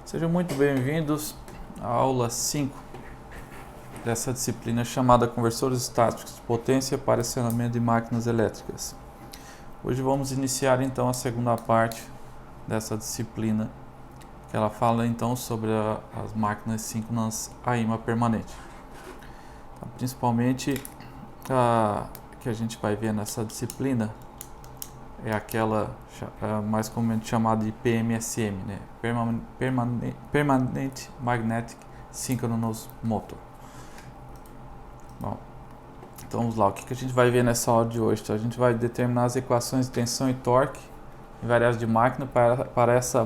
Sejam muito bem-vindos à aula 5 dessa disciplina chamada Conversores Estáticos de Potência para Acionamento de Máquinas Elétricas. Hoje vamos iniciar então a segunda parte dessa disciplina, que ela fala então sobre as máquinas síncronas a ímã permanente. Então, principalmente a que a gente vai ver nessa disciplina é aquela mais comumente chamada de PMSM, né? Permanent Magnetic Synchronous Motor. Bom, então vamos lá, o que a gente vai ver nessa aula de hoje? Então, a gente vai determinar as equações de tensão e torque variáveis de máquina para essa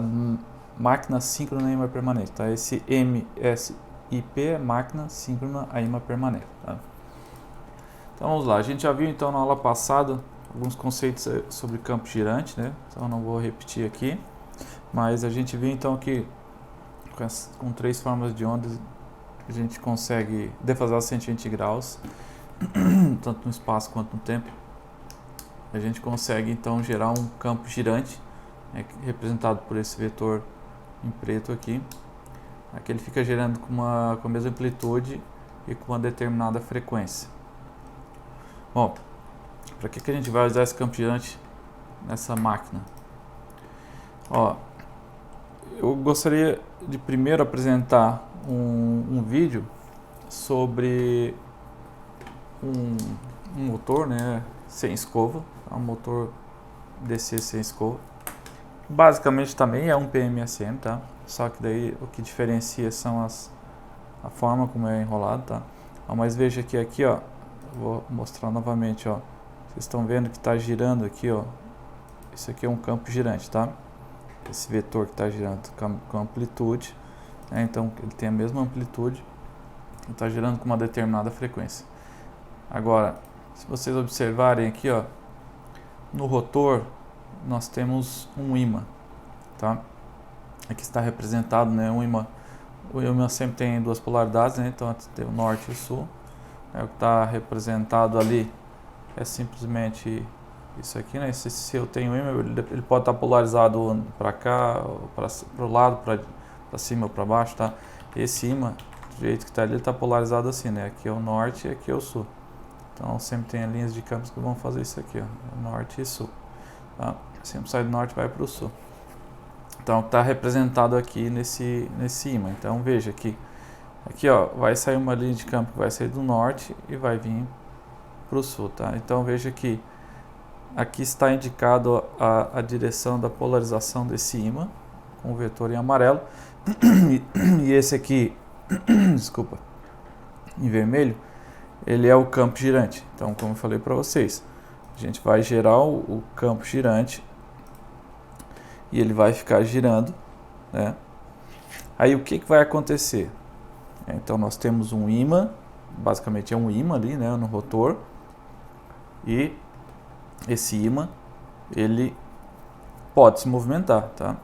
máquina síncrona a ímã permanente. Tá? Esse MSIP é máquina síncrona a ímã permanente. Tá? Então vamos lá, a gente já viu então na aula passada alguns conceitos sobre campo girante, né? Então não vou repetir aqui, mas a gente viu então que com três formas de ondas a gente consegue defasar 120 graus, tanto no espaço quanto no tempo. A gente consegue então gerar um campo girante, representado por esse vetor em preto aqui. Aqui ele fica gerando com a mesma amplitude e com uma determinada frequência. Bom, para que a gente vai usar esse campo girante nessa máquina? Ó, eu gostaria de primeiro apresentar um vídeo sobre um motor, né, sem escova, um motor DC sem escova. Basicamente também é um PMSM, tá? Só que daí o que diferencia são a forma como é enrolado, tá? Ó, mas veja que aqui, ó, vou mostrar novamente, ó. Vocês estão vendo que está girando aqui, ó. Isso aqui é um campo girante, tá? Esse vetor que está girando com amplitude, né? Então ele tem a mesma amplitude e está girando com uma determinada frequência. Agora, se vocês observarem aqui, ó, no rotor nós temos um ímã, tá? Aqui está representado, né, um ímã. O ímã sempre tem duas polaridades, né? Então tem o norte e o sul. O que está representado ali é simplesmente isso aqui, né? Se eu tenho ímã, ele pode estar polarizado para cá, para o lado, para cima ou para baixo, tá? Esse ímã, do jeito que está ali, ele está polarizado assim, né? Aqui é o norte e aqui é o sul. Então sempre tem linhas de campos que vão fazer isso aqui, ó, norte e sul. Tá? Sempre sai do norte e vai para o sul. Então está representado aqui nesse ímã. Então veja aqui, ó, vai sair uma linha de campo que vai sair do norte e vai vir para o sul, tá? Então veja que aqui está indicado a direção da polarização desse ímã com o vetor em amarelo e esse aqui, desculpa, em vermelho, ele é o campo girante. Então, como eu falei para vocês, a gente vai gerar o campo girante e ele vai ficar girando, né? Aí o que vai acontecer? Então nós temos um ímã, basicamente é um ímã ali, né, no rotor. E esse ímã, ele pode se movimentar, tá?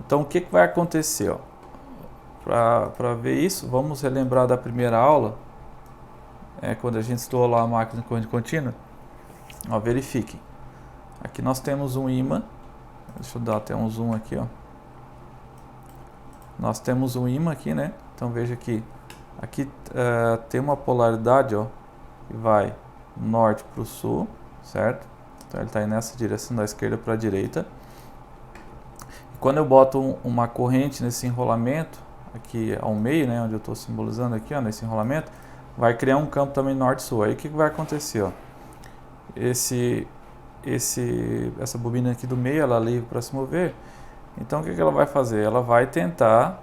Então o que vai acontecer, ó? Para ver isso, vamos relembrar da primeira aula, quando a gente estudou lá a máquina de corrente contínua. Ó, verifiquem. Aqui nós temos um ímã, deixa eu dar até um zoom aqui, ó. Nós temos um ímã aqui, né? Então veja que aqui tem uma polaridade, ó, que vai norte para o sul, certo? Então ele está indo nessa direção, da esquerda para a direita. E quando eu boto uma corrente nesse enrolamento, aqui ao meio, né, onde eu estou simbolizando aqui, ó, nesse enrolamento, vai criar um campo também norte-sul. Aí o que vai acontecer, ó? Essa bobina aqui do meio, ela é livre para se mover. Então o que ela vai fazer? Ela vai tentar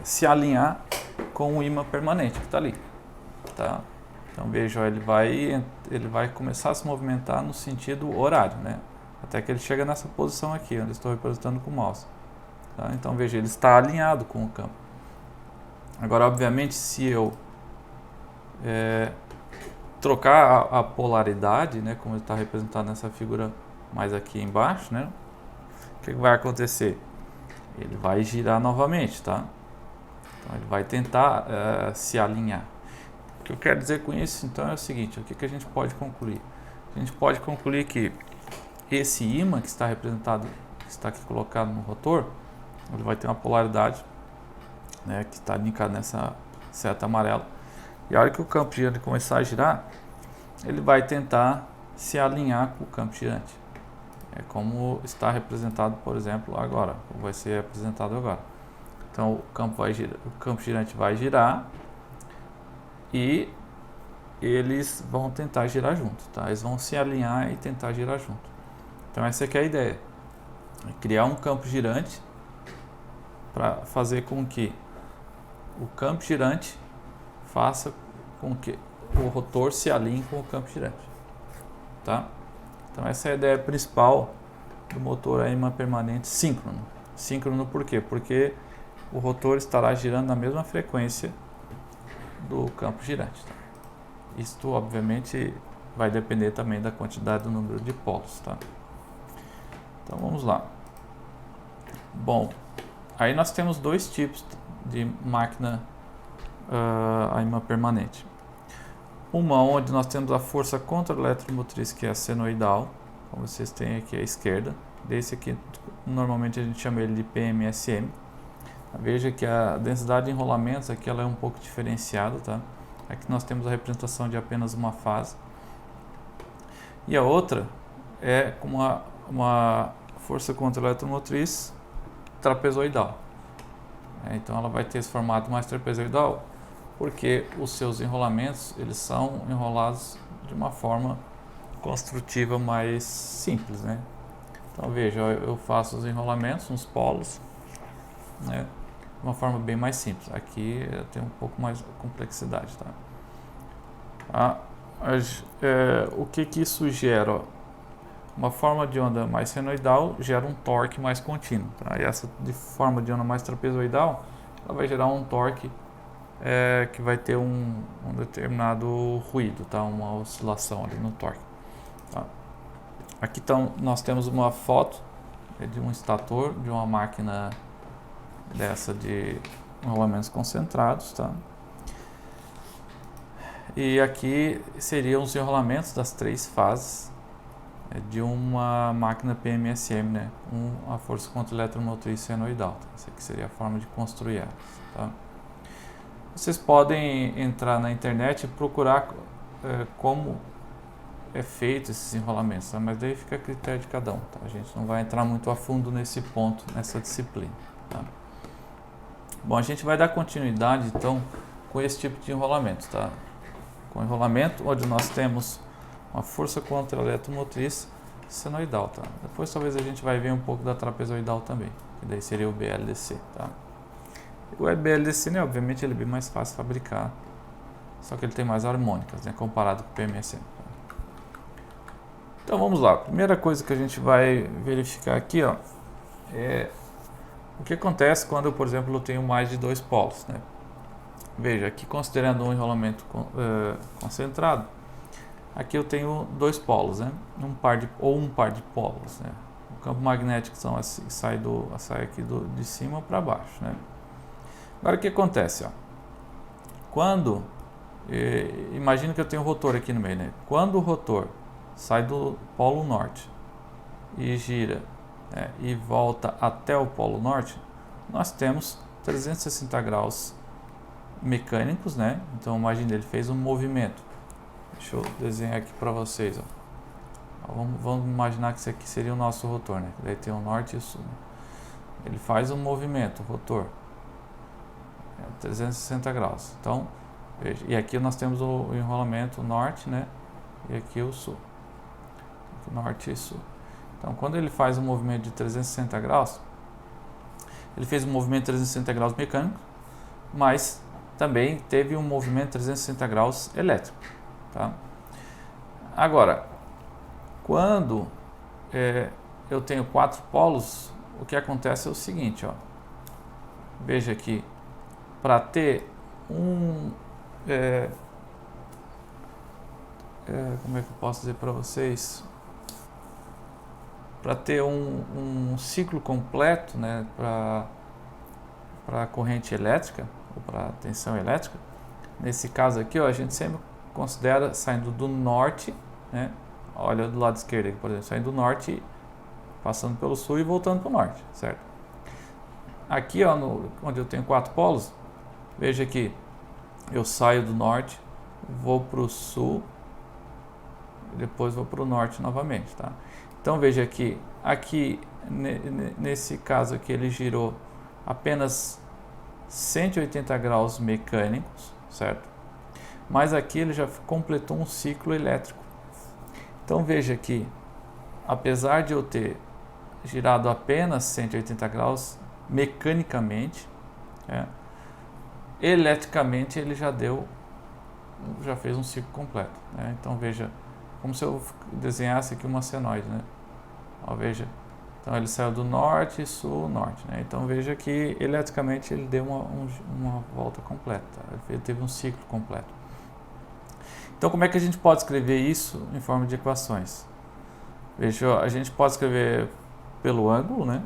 se alinhar com o ímã permanente que está ali, tá? Então veja, ó, ele vai começar a se movimentar no sentido horário, né? Até que ele chega nessa posição aqui, onde eu estou representando com o mouse, tá? Então veja, ele está alinhado com o campo. Agora, obviamente, se eu trocar a polaridade, né, como está representado nessa figura mais aqui embaixo, né? O que vai acontecer? Ele vai girar novamente, tá? Então ele vai tentar se alinhar. O que eu quero dizer com isso, então, é o seguinte: o que a gente pode concluir? A gente pode concluir que esse ímã que está representado, que está aqui colocado no rotor, ele vai ter uma polaridade, né, que está indicada nessa seta amarela. E a hora que o campo girante começar a girar, ele vai tentar se alinhar com o campo girante. É como está representado, por exemplo, agora, como vai ser apresentado agora. Então o campo girante vai girar e eles vão tentar girar junto, tá? Eles vão se alinhar e tentar girar junto. Então essa aqui é a ideia. É criar um campo girante para fazer com que o campo girante faça com que o rotor se alinhe com o campo girante, tá? Então essa é a ideia principal do motor a ímã permanente síncrono. Síncrono por quê? Porque o rotor estará girando na mesma frequência do campo girante, tá? Isto obviamente vai depender também da quantidade do número de polos, tá? Então vamos lá. Bom, aí nós temos dois tipos de máquina a ímã permanente. Uma onde nós temos a força contra-eletromotriz, que é a senoidal, como vocês têm aqui à esquerda. Desse aqui, normalmente a gente chama ele de PMSM. Veja que a densidade de enrolamentos aqui ela é um pouco diferenciada, tá? Aqui nós temos a representação de apenas uma fase. E a outra é com uma força contra-eletromotriz trapezoidal. Então ela vai ter esse formato mais trapezoidal, porque os seus enrolamentos eles são enrolados de uma forma construtiva mais simples, né? Então veja, eu faço os enrolamentos nos polos, né, de uma forma bem mais simples. Aqui tem um pouco mais de complexidade, tá? O que isso gera? Uma forma de onda mais senoidal gera um torque mais contínuo, tá? E essa de forma de onda mais trapezoidal, ela vai gerar um torque que vai ter um determinado ruído, tá? Uma oscilação ali no torque, tá? Aqui nós temos uma foto de um estator de uma máquina dessa de enrolamentos concentrados, tá? E aqui seriam os enrolamentos das três fases de uma máquina PMSM, né, com a força contra-eletromotriz senoidal. Essa aqui seria a forma de construir elas, tá? Vocês podem entrar na internet e procurar como é feito esses enrolamentos, tá? Mas daí fica a critério de cada um, tá? A gente não vai entrar muito a fundo nesse ponto, nessa disciplina, tá? Bom, a gente vai dar continuidade então com esse tipo de enrolamento, tá? Com enrolamento onde nós temos uma força contra-eletromotriz senoidal, tá? Depois talvez a gente vai ver um pouco da trapezoidal também, que daí seria o BLDC, tá? O BLDC, né, obviamente ele é bem mais fácil de fabricar, só que ele tem mais harmônicas, né, comparado com o PMSM. Tá? Então vamos lá, a primeira coisa que a gente vai verificar aqui, ó, é o que acontece quando, por exemplo, eu tenho mais de dois polos, né? Veja, aqui considerando um enrolamento concentrado, aqui eu tenho dois polos, né? Um par de polos, né? O campo magnético assim, sai aqui de cima para baixo, né? Agora o que acontece, ó? Quando imagina que eu tenho um rotor aqui no meio, né? Quando o rotor sai do polo norte e gira e volta até o polo norte, nós temos 360 graus mecânicos, né? Então imagine, ele fez um movimento. Deixa eu desenhar aqui para vocês, ó. Vamos imaginar que isso aqui seria o nosso rotor, né? Daí tem o norte e o sul. Né? Ele faz um movimento, o rotor, 360 graus. Então, veja, e aqui nós temos o enrolamento norte, né? E aqui o sul. Aqui norte e sul. Então, quando ele faz um movimento de 360 graus, ele fez um movimento de 360 graus mecânico, mas também teve um movimento de 360 graus elétrico, tá? Agora, quando eu tenho quatro polos, o que acontece é o seguinte, ó. Veja aqui, para ter como é que eu posso dizer para vocês? Para ter um ciclo completo, né, para a corrente elétrica ou para a tensão elétrica, nesse caso aqui, ó, a gente sempre considera saindo do norte, né, olha do lado esquerdo aqui, por exemplo, saindo do norte, passando pelo sul e voltando para o norte, certo? Aqui, ó, onde eu tenho 4 polos, veja que eu saio do norte, vou para o sul, e depois vou para o norte novamente, tá? Então veja que aqui, nesse caso aqui, ele girou apenas 180 graus mecânicos, certo? Mas aqui ele já completou um ciclo elétrico. Então veja que, apesar de eu ter girado apenas 180 graus mecanicamente, eletricamente ele já fez um ciclo completo, né? Então veja, como se eu desenhasse aqui uma senoide, né? Ó, veja, então ele saiu do norte, sul, norte, né? Então veja que eletricamente ele deu uma volta completa, ele teve um ciclo completo. Então como é que a gente pode escrever isso em forma de equações? Veja, a gente pode escrever pelo ângulo, né?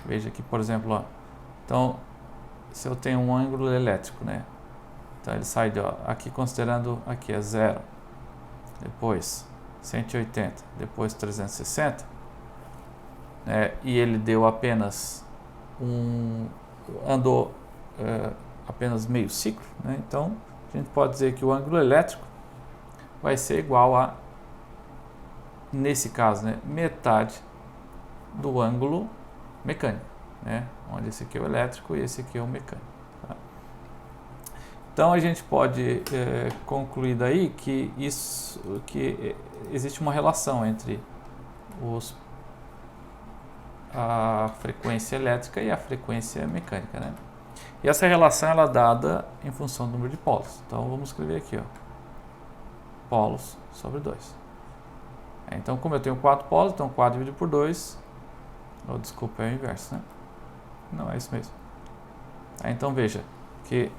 Veja aqui, por exemplo, ó, então se eu tenho um ângulo elétrico, né? Então ele sai de, ó, aqui considerando aqui é 0, depois 180, depois 360, né? E ele deu apenas andou apenas meio ciclo, né? Então a gente pode dizer que o ângulo elétrico vai ser igual a, nesse caso, né, metade do ângulo mecânico, né? Onde esse aqui é o elétrico e esse aqui é o mecânico. Tá? Então a gente pode concluir daí que existe uma relação entre a frequência elétrica e a frequência mecânica, né? E essa relação ela é dada em função do número de polos. Então vamos escrever aqui, ó, polos sobre 2. Então como eu tenho 4 polos, então 4 dividido por 2, desculpa, é o inverso, né? Não, é isso mesmo. Então veja que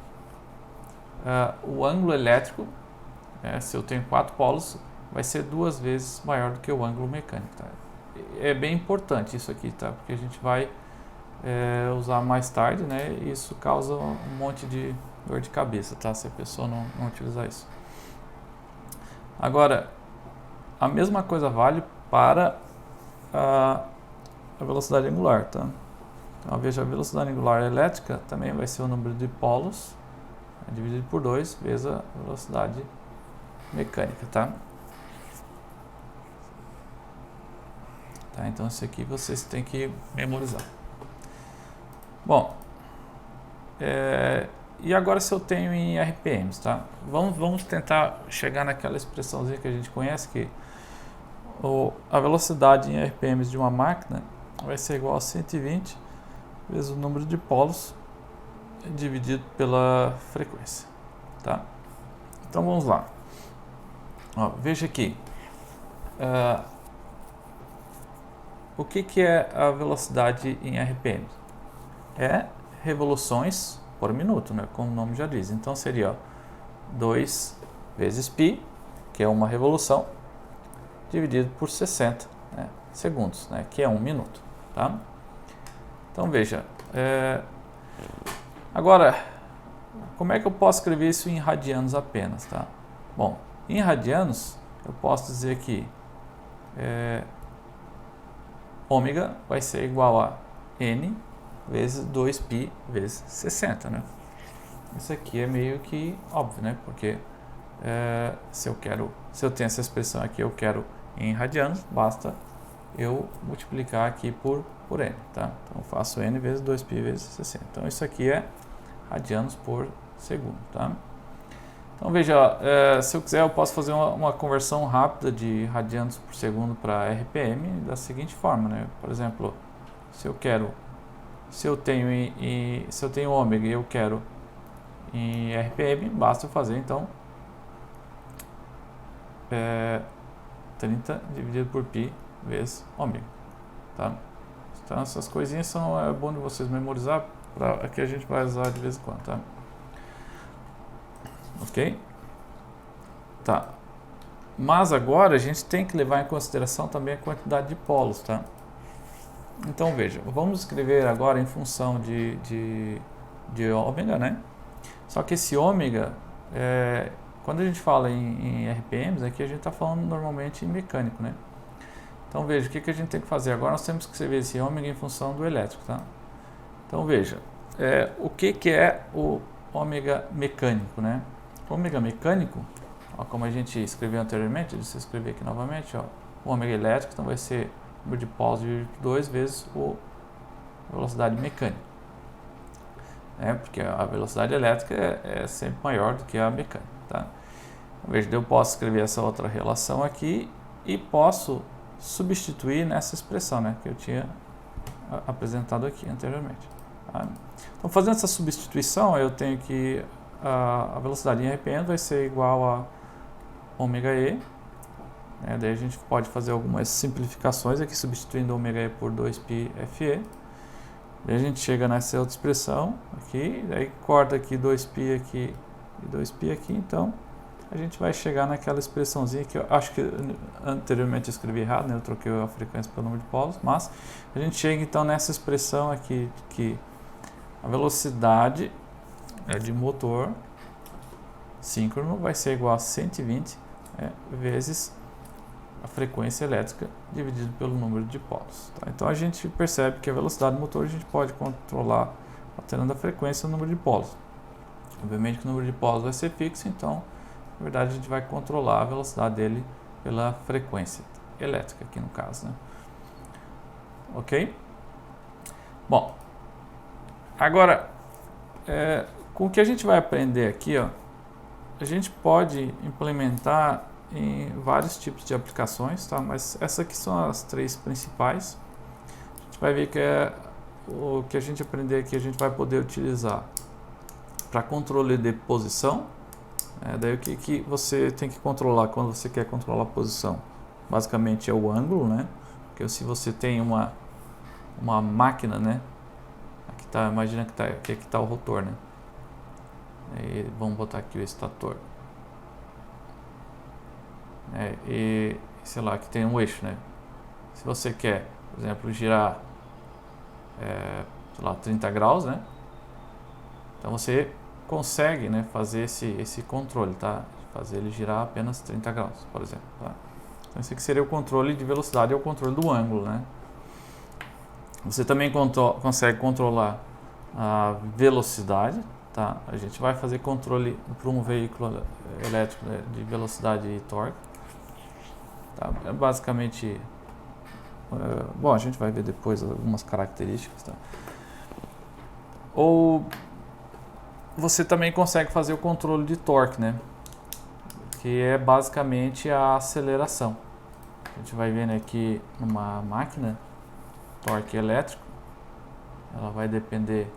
o ângulo elétrico, se eu tenho 4 polos, vai ser 2 vezes maior do que o ângulo mecânico, tá? É bem importante isso aqui, tá? Porque a gente vai usar mais tarde, né? E isso causa um monte de dor de cabeça, tá? Se a pessoa não utilizar isso. Agora, a mesma coisa vale para a velocidade angular, tá? Então, veja, a velocidade angular elétrica também vai ser o número de polos dividido por 2 vezes a velocidade mecânica, tá? Então isso aqui vocês têm que memorizar. Bom, e agora se eu tenho em RPMs, tá? Vamos tentar chegar naquela expressãozinha que a gente conhece, que a velocidade em RPMs de uma máquina vai ser igual a 120 vezes o número de polos dividido pela frequência, tá? Então vamos lá. Ó, veja aqui. O que é a velocidade em RPM? É revoluções por minuto, né? Como o nome já diz. Então seria, ó, 2 vezes π, que é uma revolução, dividido por 60, né, segundos, né, que é 1 minuto. Tá? Então veja, agora, como é que eu posso escrever isso em radianos apenas? Tá? Bom, em radianos eu posso dizer que ômega vai ser igual a n vezes 2π vezes 60, né? Isso aqui é meio que óbvio, né? Porque se eu tenho essa expressão aqui, eu quero em radianos, basta eu multiplicar aqui por n, tá? Então eu faço n vezes 2π vezes 60. Então isso aqui é radianos por segundo, tá? Então veja, se eu quiser eu posso fazer uma conversão rápida de radianos por segundo para RPM da seguinte forma, né? Por exemplo, se eu tenho ômega e eu quero em RPM, basta eu fazer então 30 dividido por π vezes ômega, tá? Então essas coisinhas é bom de vocês memorizar, que a gente vai usar de vez em quando, tá? Ok? Tá. Mas agora a gente tem que levar em consideração também a quantidade de polos, tá? Então veja, vamos escrever agora em função de ômega, né? Só que esse ômega quando a gente fala em RPMs, aqui a gente está falando normalmente em mecânico, né? Então veja, o que a gente tem que fazer agora? Nós temos que escrever esse ômega em função do elétrico, tá? Então veja, o que é o ômega mecânico, né? O ômega mecânico, ó, como a gente escreveu anteriormente, deixa eu escrever aqui novamente, ó, o ômega elétrico, então vai ser o número de polos dividido por 2 vezes a velocidade mecânica. Porque a velocidade elétrica é sempre maior do que a mecânica, tá? Veja, eu posso escrever essa outra relação aqui e posso substituir nessa expressão, né, que eu tinha apresentado aqui anteriormente. Tá? Então, fazendo essa substituição, eu tenho que a velocidade em RPM vai ser igual a ômega E. Daí a gente pode fazer algumas simplificações aqui, substituindo ômega E por 2π Fe. Daí a gente chega nessa outra expressão aqui, daí corta aqui 2π aqui e 2π aqui, então a gente vai chegar naquela expressãozinha que eu acho que anteriormente eu escrevi errado, né? Eu troquei a frequência pelo número de polos, mas a gente chega então nessa expressão aqui que a velocidade de motor síncrono vai ser igual a 120 vezes a frequência elétrica dividido pelo número de polos. Tá? Então a gente percebe que a velocidade do motor a gente pode controlar alterando a frequência e o número de polos. Obviamente que o número de polos vai ser fixo, então na verdade a gente vai controlar a velocidade dele pela frequência elétrica aqui no caso, né? Ok? Bom, agora com o que a gente vai aprender aqui, ó, a gente pode implementar em vários tipos de aplicações, tá? Mas essas aqui são as 3 principais. A gente vai ver que o que a gente aprender aqui a gente vai poder utilizar para controle de posição. Daí o que você tem que controlar quando você quer controlar a posição? Basicamente é o ângulo, né? Porque se você tem uma máquina, né? Aqui tá, imagina que aqui está o rotor, né? Aí vamos botar aqui o estator. E sei lá, que tem um eixo, né? Se você quer, por exemplo, girar sei lá, 30 graus, né? Então você consegue, né, fazer esse controle, tá? Fazer ele girar apenas 30 graus, por exemplo, tá? Então esse aqui seria o controle de velocidade, é o controle do ângulo, né? Você também consegue controlar a velocidade, tá? A gente vai fazer controle para um veículo elétrico, né, de velocidade e torque. Tá? Basicamente, bom, a gente vai ver depois algumas características, tá? Ou você também consegue fazer o controle de torque, né? Que é basicamente a aceleração. A gente vai vendo aqui numa máquina, torque elétrico, ela vai depender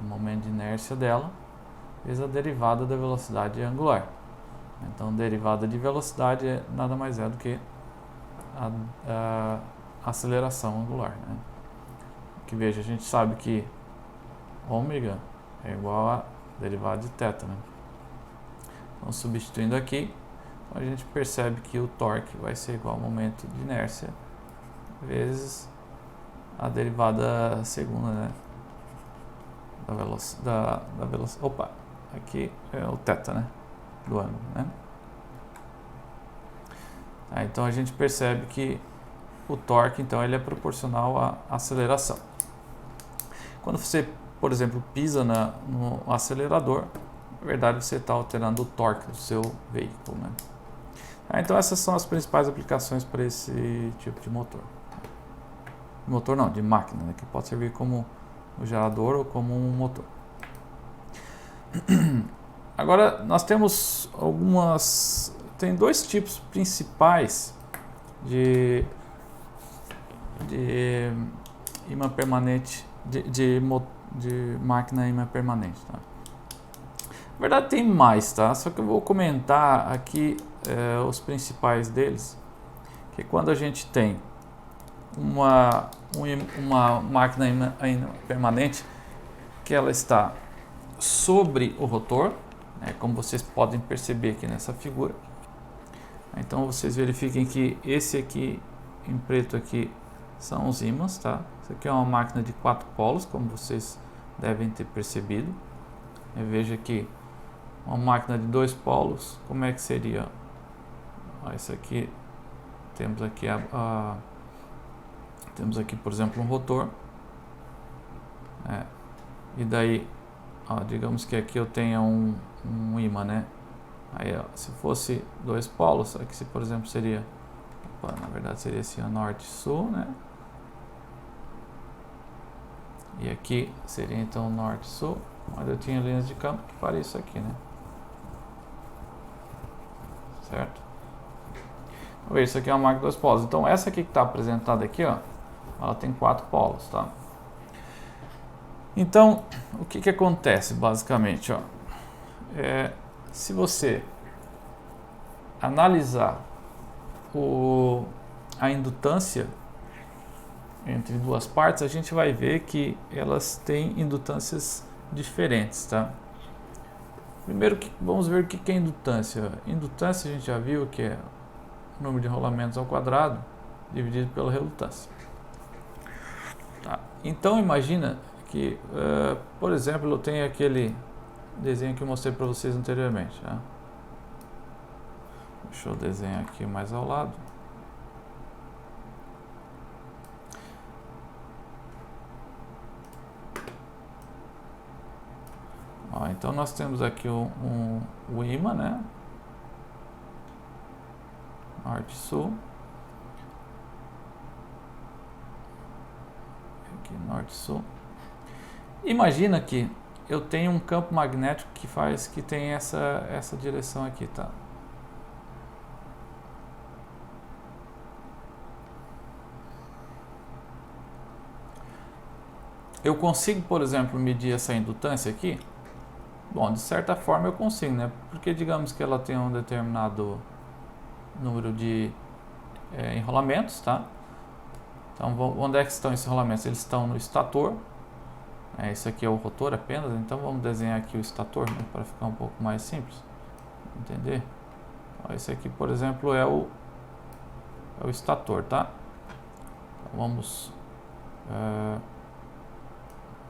do momento de inércia dela, vezes a derivada da velocidade angular. Então, derivada de velocidade nada mais é do que a aceleração angular, né? Que veja, a gente sabe que ômega é igual a derivada de θ, né? Então, substituindo aqui, a gente percebe que o torque vai ser igual ao momento de inércia vezes a derivada segunda, né? Da velocidade. Opa, aqui é o θ, né? Do ângulo, né? Então a gente percebe que o torque, então, ele é proporcional à aceleração. Quando você, por exemplo, pisa no acelerador, na verdade você está alterando o torque do seu veículo, né? Então essas são as principais aplicações para esse tipo de motor. Motor não, de máquina, né? Que pode servir como um gerador ou como um motor. Agora nós temos tem 2 tipos principais de imã permanente, de máquina imã permanente, tá? Na verdade tem mais, tá? Só que eu vou comentar aqui os principais deles, que quando a gente tem uma máquina imã permanente que ela está sobre o rotor, né, como vocês podem perceber aqui nessa figura. Então vocês verifiquem que esse aqui em preto aqui são os ímãs, tá? Isso aqui é uma máquina de 4 polos, como vocês devem ter percebido. Veja que uma máquina de 2 polos, como é que seria? Ó, isso aqui, temos aqui temos aqui, por exemplo, um rotor, e daí, ó, digamos que aqui eu tenha um ímã, né? Aí, ó, se fosse 2 polos, aqui se, por exemplo, seria, na verdade seria assim, norte e sul, né? E aqui seria então norte e sul, mas eu tinha linhas de campo que faria isso aqui, né? Certo? Vamos ver, isso aqui é uma máquina de 2 polos. Então essa aqui que está apresentada aqui, ó, ela tem 4 polos, tá? Então, o que acontece basicamente, ó? Se você analisar a indutância entre duas partes, a gente vai ver que elas têm indutâncias diferentes, tá? Primeiro, vamos ver o que é indutância. Indutância a gente já viu que é o número de rolamentos ao quadrado dividido pela relutância. Tá. Então imagina que, por exemplo, eu tenho aquele desenho que eu mostrei para vocês anteriormente. Tá? Deixa eu desenhar aqui mais ao lado. Ó, então nós temos aqui o ímã, né? Norte e sul. Aqui, norte e sul. Imagina que eu tenho um campo magnético que tem essa direção aqui, tá? Eu consigo, por exemplo, medir essa indutância aqui? Bom, de certa forma eu consigo, né? Porque digamos que ela tem um determinado número de enrolamentos, tá? Então, onde é que estão esses enrolamentos? Eles estão no estator. Esse aqui é o rotor apenas, então vamos desenhar aqui o estator, né, para ficar um pouco mais simples. Entender? Então, esse aqui, por exemplo, é o estator, tá? Então, vamos...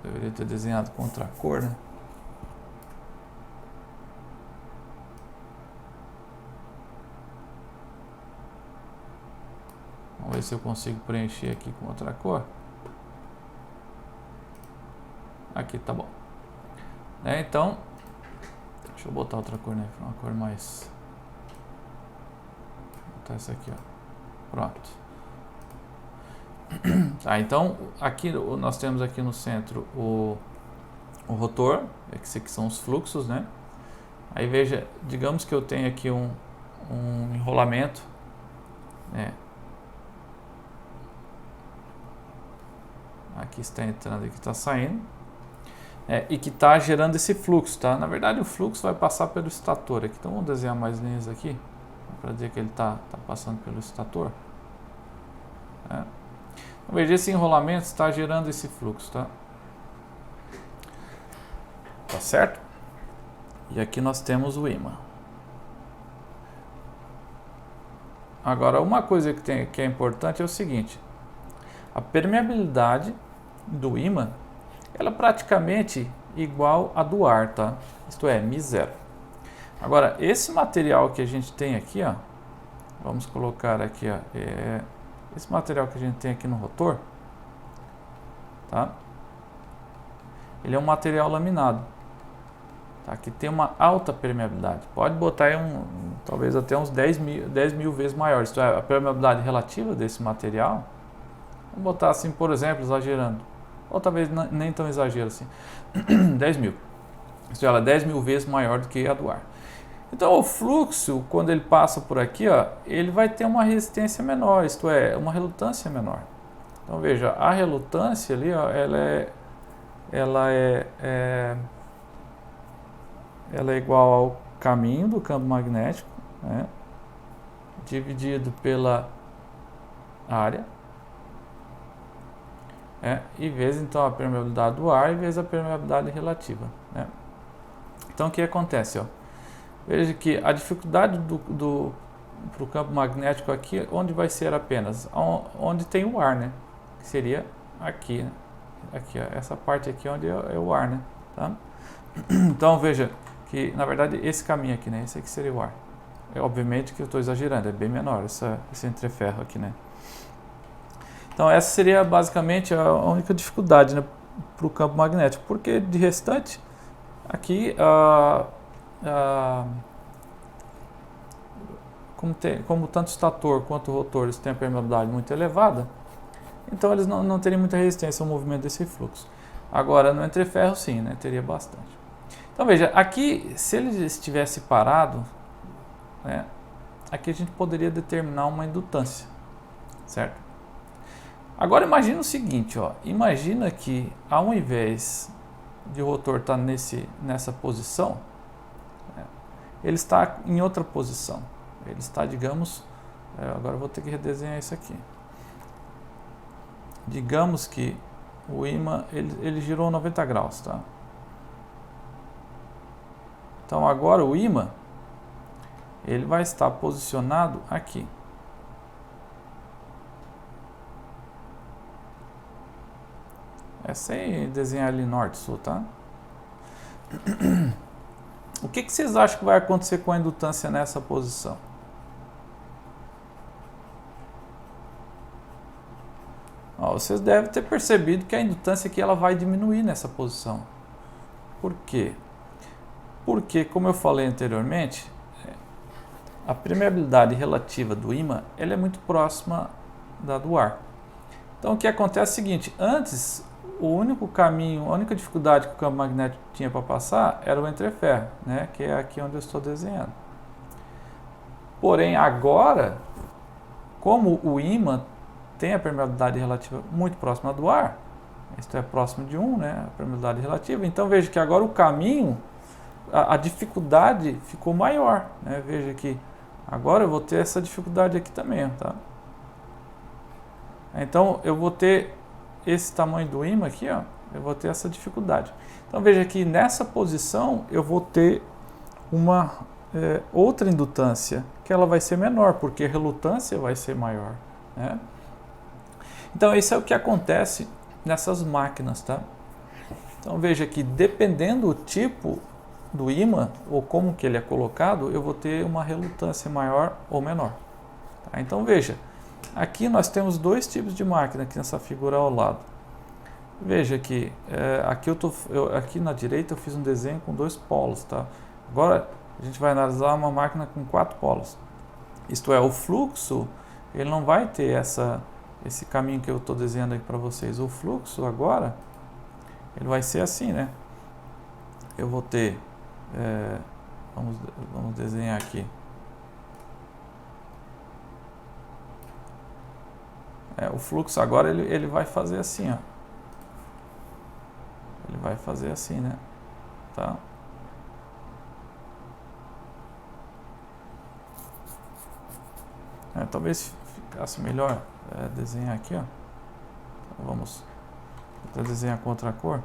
deveria ter desenhado contra a cor, né? Vamos ver se eu consigo preencher aqui com outra cor. Aqui tá bom. Então, deixa eu botar outra cor, né? Uma cor mais... Vou botar essa aqui, ó. Pronto. Tá, então, aqui nós temos aqui no centro o rotor. Esses aqui são os fluxos, né? Aí veja, digamos que eu tenho aqui um enrolamento, né? Aqui está entrando, aqui está saindo, e que está gerando esse fluxo, tá? Na verdade, o fluxo vai passar pelo estator aqui. Então, vamos desenhar mais linhas aqui para dizer que ele está passando pelo estator. Então, veja, esse enrolamento está gerando esse fluxo, tá? Tá certo? E aqui nós temos o ímã. Agora, uma coisa que é importante é o seguinte: a permeabilidade do ímã, ela é praticamente igual a do ar, tá? Isto é, μ0. Agora, esse material que a gente tem aqui, ó, vamos colocar aqui, ó, esse material que a gente tem aqui no rotor, tá? Ele é um material laminado, tá? Que tem uma alta permeabilidade. Pode botar aí talvez até uns 10 mil vezes maior. Isto é, a permeabilidade relativa desse material, vamos botar assim, por exemplo, exagerando, ou talvez nem tão exagero assim, 10 mil. Isto é, ela é 10 mil vezes maior do que a do ar. Então o fluxo, quando ele passa por aqui, ó, ele vai ter uma resistência menor, isto é, uma relutância menor. Então veja, a relutância ali, ó, ela é igual ao caminho do campo magnético, né, dividido pela área, e vezes então a permeabilidade do ar e vezes a permeabilidade relativa, né? Então o que acontece, ó? Veja que a dificuldade para o campo magnético aqui, onde vai ser apenas? Onde tem o ar, né? Que seria aqui, né? Aqui, ó, essa parte aqui onde é o ar, né? Tá? Então veja que na verdade esse caminho aqui, né? Esse aqui seria o ar. Obviamente que eu estou exagerando, é bem menor esse entreferro aqui, né? Então essa seria basicamente a única dificuldade, né, para o campo magnético, porque de restante aqui como tanto o estator quanto o rotor eles têm a permeabilidade muito elevada, então eles não teriam muita resistência ao movimento desse fluxo. Agora no entreferro sim, né, teria bastante. Então veja, aqui se ele estivesse parado, né, aqui a gente poderia determinar uma indutância, certo? Agora imagina o seguinte, ó, imagina que ao invés de o rotor estar nessa posição, né, ele está em outra posição. Ele está, digamos, agora eu vou ter que redesenhar isso aqui. Digamos que o ímã ele girou 90 graus, tá? Então agora o ímã ele vai estar posicionado aqui. É sem desenhar ali norte e sul, tá? O que vocês acham que vai acontecer com a indutância nessa posição? Ó, vocês devem ter percebido que a indutância aqui ela vai diminuir nessa posição. Por quê? Porque, como eu falei anteriormente, a permeabilidade relativa do ímã ela é muito próxima da do ar. Então o que acontece é o seguinte, antes o único caminho, a única dificuldade que o campo magnético tinha para passar era o entreferro, né, que é aqui onde eu estou desenhando. Porém agora, como o ímã tem a permeabilidade relativa muito próxima do ar, isto é próximo de 1, né, a permeabilidade relativa, então veja que agora o caminho, a dificuldade ficou maior, né, veja que agora eu vou ter essa dificuldade aqui também, tá? Então eu vou ter esse tamanho do ímã aqui, ó, eu vou ter essa dificuldade. Então veja que nessa posição eu vou ter uma outra indutância, que ela vai ser menor, porque a relutância vai ser maior, né? Então isso é o que acontece nessas máquinas, tá? Então veja que dependendo do tipo do ímã, ou como que ele é colocado, eu vou ter uma relutância maior ou menor. Tá? Então veja, aqui nós temos dois tipos de máquina aqui nessa figura ao lado. Veja que aqui na direita eu fiz um desenho com 2 polos, tá? Agora a gente vai analisar uma máquina com 4 polos. Isto é, o fluxo ele não vai ter esse caminho que eu estou desenhando aqui para vocês. O fluxo agora ele vai ser assim, né? Eu vou ter, vamos desenhar aqui. O fluxo agora ele vai fazer assim, ó. Ele vai fazer assim, né? Tá? Talvez ficasse melhor desenhar aqui, ó. Então, vamos desenhar com outra cor.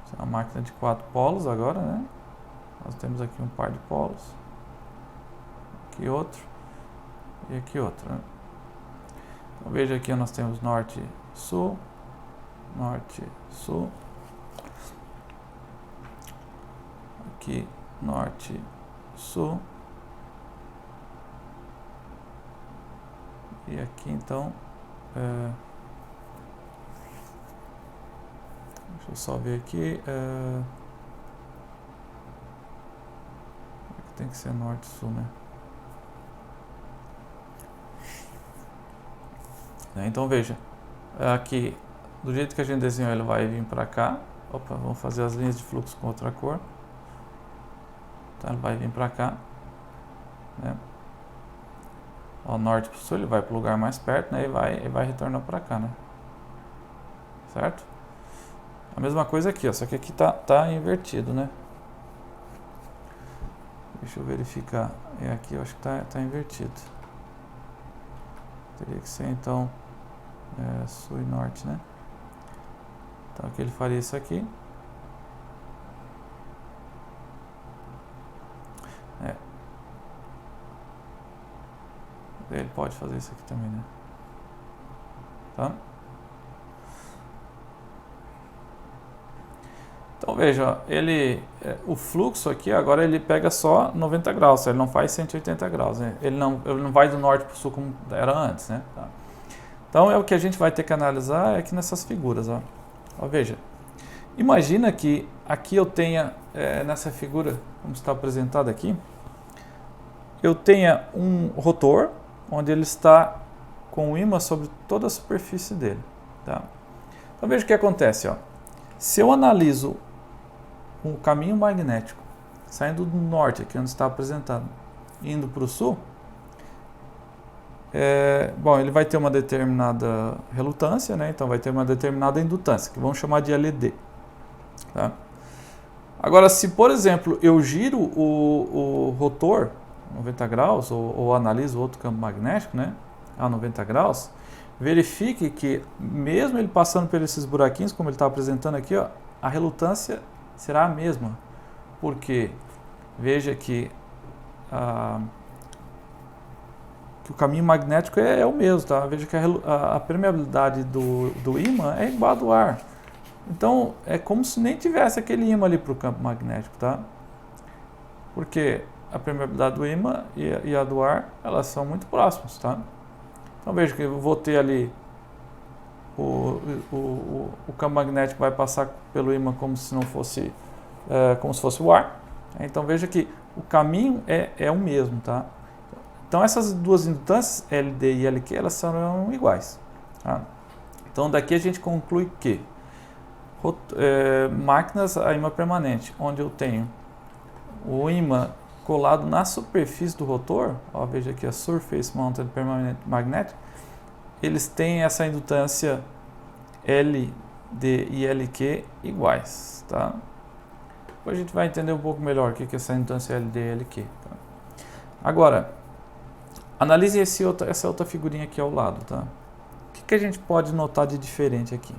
Essa é uma máquina de 4 polos agora, né? Nós temos aqui um par de polos. Aqui outro. E aqui outro, né? Então veja aqui nós temos norte, sul, aqui norte, sul, e aqui então, deixa eu só ver aqui, tem que ser norte, sul, né? Então veja, aqui do jeito que a gente desenhou ele vai vir para cá. Opa, vamos fazer as linhas de fluxo com outra cor. Então ele vai vir para cá, né? Ao norte para o sul ele vai para o lugar mais perto, né? E vai retornar para cá, né? Certo? A mesma coisa aqui, ó, só que aqui tá invertido, né? Deixa eu verificar. Aqui eu acho que tá invertido. Teria que ser então sul e norte, né? Então aqui ele faria isso aqui. Ele pode fazer isso aqui também, né? Tá? Então veja, o fluxo aqui agora ele pega só 90 graus, ele não faz 180 graus, né? Ele não vai do norte para o sul como era antes, né? Tá. Então o que a gente vai ter que analisar é aqui nessas figuras, ó. Ó, veja, imagina que aqui eu tenha, nessa figura, como está apresentado aqui, eu tenha um rotor, onde ele está com o ímã sobre toda a superfície dele, tá? Então veja o que acontece, ó. Se eu analiso o caminho magnético saindo do norte, aqui onde está apresentado, indo para o sul, bom, ele vai ter uma determinada relutância, né? Então vai ter uma determinada indutância, que vamos chamar de LD. Tá? Agora, se por exemplo eu giro o rotor 90 graus, ou analiso outro campo magnético, né, a 90 graus, verifique que mesmo ele passando por esses buraquinhos, como ele está apresentando aqui, ó, a relutância será a mesma, porque veja que o caminho magnético é o mesmo, tá? Veja que a permeabilidade do ímã é igual a do ar. Então é como se nem tivesse aquele ímã ali para o campo magnético, tá? Porque a permeabilidade do ímã e a do ar, elas são muito próximas, tá? Então veja que eu vou ter ali o campo magnético vai passar pelo ímã como se não fosse como se fosse o ar. Então veja que o caminho é o mesmo, tá? Então essas duas indutâncias, LD e LQ, elas são iguais, tá? Então daqui a gente conclui que máquinas a ímã permanente, onde eu tenho o ímã colado na superfície do rotor, ó, veja aqui a Surface Mounted Permanent Magnet, eles têm essa indutância LD e LQ iguais, tá? Depois a gente vai entender um pouco melhor o que é essa indutância LD e LQ. Tá? Agora, analise essa outra figurinha aqui ao lado, tá? O que a gente pode notar de diferente aqui?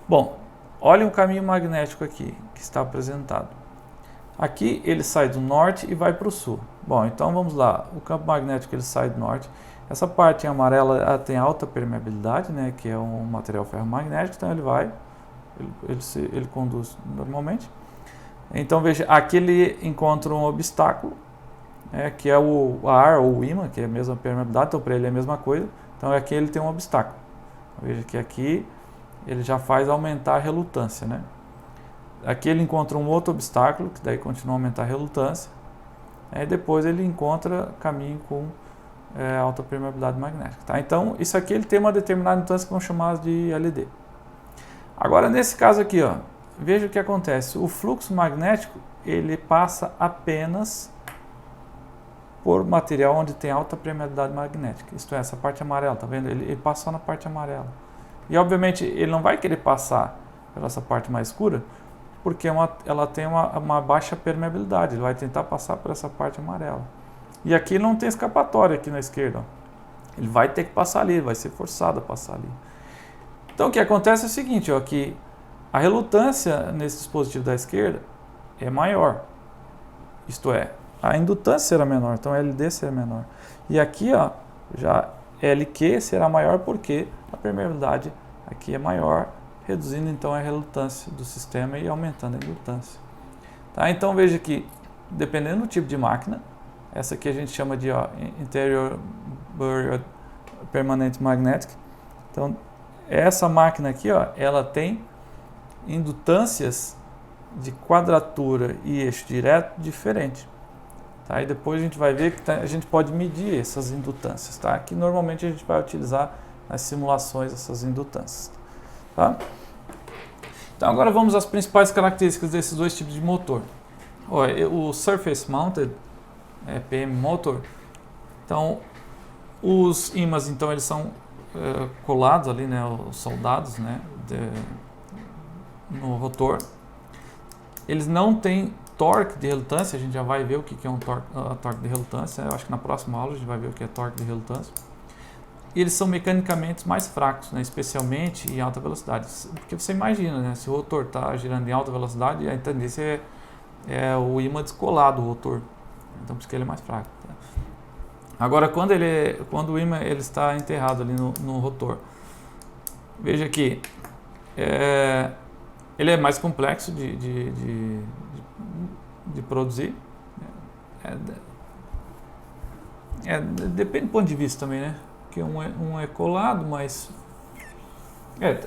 Bom, olha o caminho magnético aqui que está apresentado. Aqui ele sai do norte e vai para o sul. Bom, então vamos lá. O campo magnético ele sai do norte. Essa parte em amarela ela tem alta permeabilidade, né, que é um material ferromagnético, então ele conduz normalmente. Então veja, aqui ele encontra um obstáculo, que é o ar ou o ímã, que é a mesma permeabilidade, então para ele é a mesma coisa. Então aqui ele tem um obstáculo. Veja que aqui ele já faz aumentar a relutância, né? Aqui ele encontra um outro obstáculo, que daí continua a aumentar a relutância. E depois ele encontra caminho com alta permeabilidade magnética. Tá? Então, isso aqui ele tem uma determinada indutância que vamos chamar de LD. Agora, nesse caso aqui, ó, veja o que acontece. O fluxo magnético, ele passa apenas por material onde tem alta permeabilidade magnética. Isto é, essa parte amarela, tá vendo? Ele passa só na parte amarela. E, obviamente, ele não vai querer passar pela essa parte mais escura, porque ela tem uma baixa permeabilidade. Ele vai tentar passar por essa parte amarela. E aqui não tem escapatória aqui na esquerda. Ó. Ele vai ter que passar ali, vai ser forçado a passar ali. Então o que acontece é o seguinte, ó, que a relutância nesse dispositivo da esquerda é maior. Isto é, a indutância será menor, então LD será menor. E aqui, ó, já LQ será maior porque a permeabilidade aqui é maior, reduzindo então a relutância do sistema e aumentando a indutância. Tá? Então veja que, dependendo do tipo de máquina, essa aqui a gente chama de Interior Buried Permanent Magnetic. Então essa máquina aqui, ó, ela tem indutâncias de quadratura e eixo direto diferente. Tá? E depois a gente vai ver que a gente pode medir essas indutâncias, tá? Que normalmente a gente vai utilizar nas simulações essas indutâncias. Tá? Então agora vamos às principais características desses dois tipos de motor. O Surface Mounted PM Motor, então os ímãs então eles são colados ali, né, os soldados, né, no rotor. Eles não têm torque de relutância, a gente já vai ver o que é um torque de relutância. Eu acho que na próxima aula a gente vai ver o que é torque de relutância. E eles são mecanicamente mais fracos, né, especialmente em alta velocidade. Porque você imagina, né, se o rotor está girando em alta velocidade, a tendência é o ímã descolar do rotor. Então por isso que ele é mais fraco. Tá? Agora quando o ímã ele está enterrado ali no rotor, veja que Ele é mais complexo de produzir. Depende do ponto de vista também, né? Porque um é colado, mas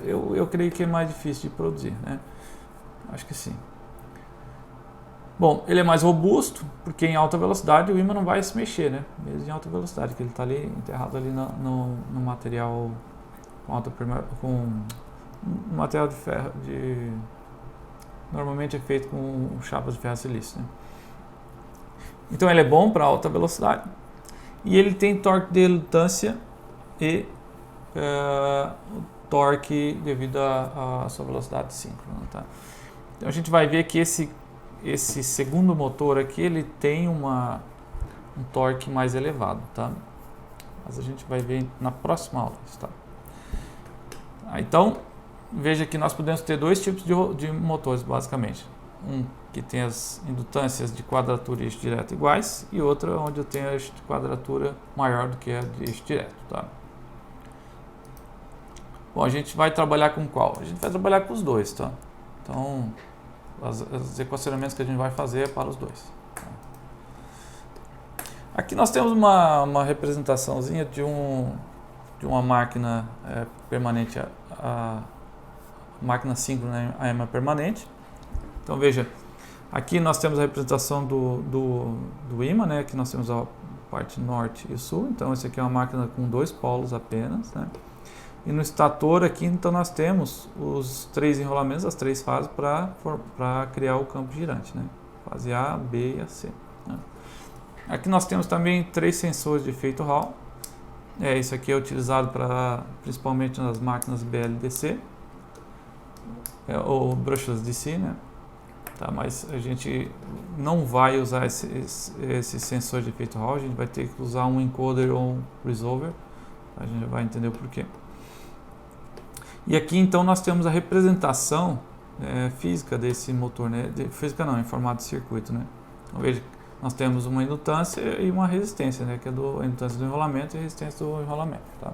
eu creio que é mais difícil de produzir, né? Acho que sim. Bom, ele é mais robusto, porque em alta velocidade o ímã não vai se mexer, né? Mesmo em alta velocidade, que ele está ali enterrado ali no material com material de ferro, normalmente é feito com chapas de ferro silício, né? Então ele é bom para alta velocidade e ele tem torque de relutância e torque devido à sua velocidade síncrona, tá? Então a gente vai ver que esse segundo motor aqui ele tem um torque mais elevado, tá? Mas a gente vai ver na próxima aula, tá? Então veja que nós podemos ter dois tipos de motores basicamente, um que tem as indutâncias de quadratura e eixo direto iguais e outra onde eu tenho a eixo de quadratura maior do que a de eixo direto, tá? Bom, a gente vai trabalhar com qual? A gente vai trabalhar com os dois, tá? Então os equacionamentos que a gente vai fazer é para os dois. Aqui nós temos uma representaçãozinha de uma máquina permanente, a máquina síncrona a EMA permanente. Então veja, aqui nós temos a representação do ímã, né? Aqui nós temos a parte norte e sul. Então esse aqui é uma máquina com 2 polos apenas, né? E no estator aqui, então nós temos os 3 enrolamentos, as 3 fases para criar o campo girante, né? Fase A, B e a C, né? Aqui nós temos também 3 sensores de efeito Hall. Isso aqui é utilizado principalmente nas máquinas BLDC, ou brushless DC, né? Tá, mas a gente não vai usar esse sensor de efeito Hall, a gente vai ter que usar um encoder ou um resolver. A gente vai entender o porquê. E aqui então nós temos a representação física desse motor, né? Física não, em formato de circuito, né? Então veja, nós temos uma indutância e uma resistência, né? Que é a indutância do enrolamento e a resistência do enrolamento, tá?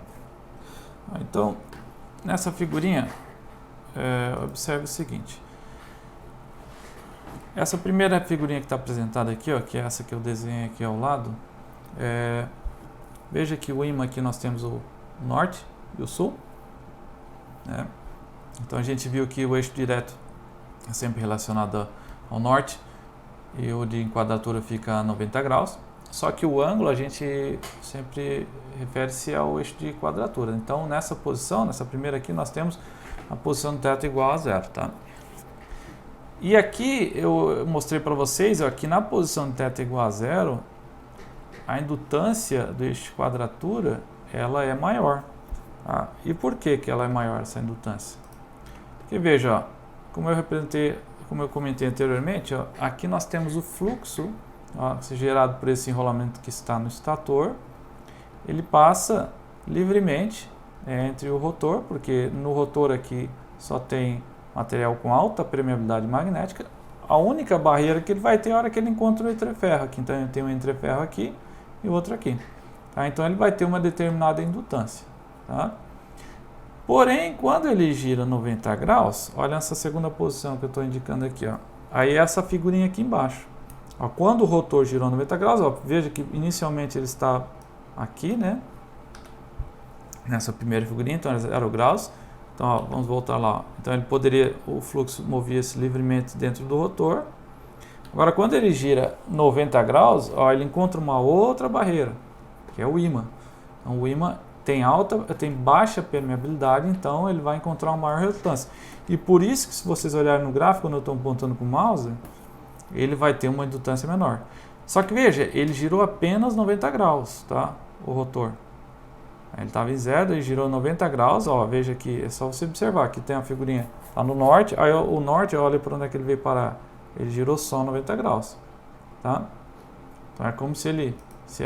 Então, nessa figurinha, observe o seguinte. Essa primeira figurinha que está apresentada aqui, ó, que é essa que eu desenhei aqui ao lado, veja que o ímã aqui nós temos o norte e o sul, né? Então a gente viu que o eixo direto é sempre relacionado ao norte e o de enquadratura fica a 90 graus, só que o ângulo a gente sempre refere-se ao eixo de quadratura. Então nessa posição, nessa primeira aqui, nós temos a posição do teto igual a 0, tá? E aqui eu mostrei para vocês, ó, que na posição do teto igual a 0, a indutância do eixo de quadratura ela é maior. E por que ela é maior, essa indutância? Porque veja, ó, como eu comentei anteriormente, ó, aqui nós temos o fluxo, ó, gerado por esse enrolamento que está no estator. Ele passa livremente entre o rotor, porque no rotor aqui só tem material com alta permeabilidade magnética. A única barreira que ele vai ter é a hora que ele encontra o entreferro aqui. Então ele tem um entreferro aqui e outro aqui, tá? Então ele vai ter uma determinada indutância, tá? Porém, quando ele gira 90 graus, olha essa segunda posição que eu estou indicando aqui, ó. Aí essa figurinha aqui embaixo, ó, quando o rotor girou 90 graus, ó, veja que inicialmente ele está aqui, né? Nessa primeira figurinha, então é 0 graus. Então, ó, vamos voltar lá. Então o fluxo movia-se livremente dentro do rotor. Agora, quando ele gira 90 graus, ó, ele encontra uma outra barreira, que é o ímã. Então, o ímã tem baixa permeabilidade, então ele vai encontrar uma maior relutância. E por isso que, se vocês olharem no gráfico, quando eu estou apontando com o mouse, ele vai ter uma indutância menor. Só que veja, ele girou apenas 90 graus, tá? O rotor. Ele estava em 0, ele girou 90 graus, ó, veja aqui, é só você observar, aqui tem a figurinha, tá no norte, aí o norte, olha para onde é que ele veio parar, ele girou só 90 graus, tá? Então é como se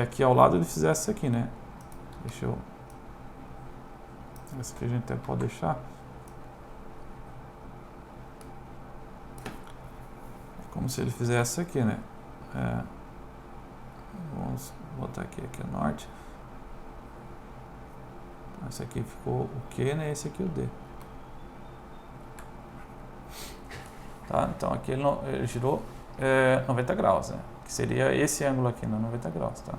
aqui ao lado ele fizesse isso aqui, né? Deixa eu... Esse aqui a gente até pode deixar. Como se ele fizesse isso aqui, né? Vamos botar aqui é norte. Esse aqui ficou o Q, né? Esse aqui o D. Tá? Então aqui ele girou 90 graus, né? Que seria esse ângulo aqui, né? 90 graus. Tá?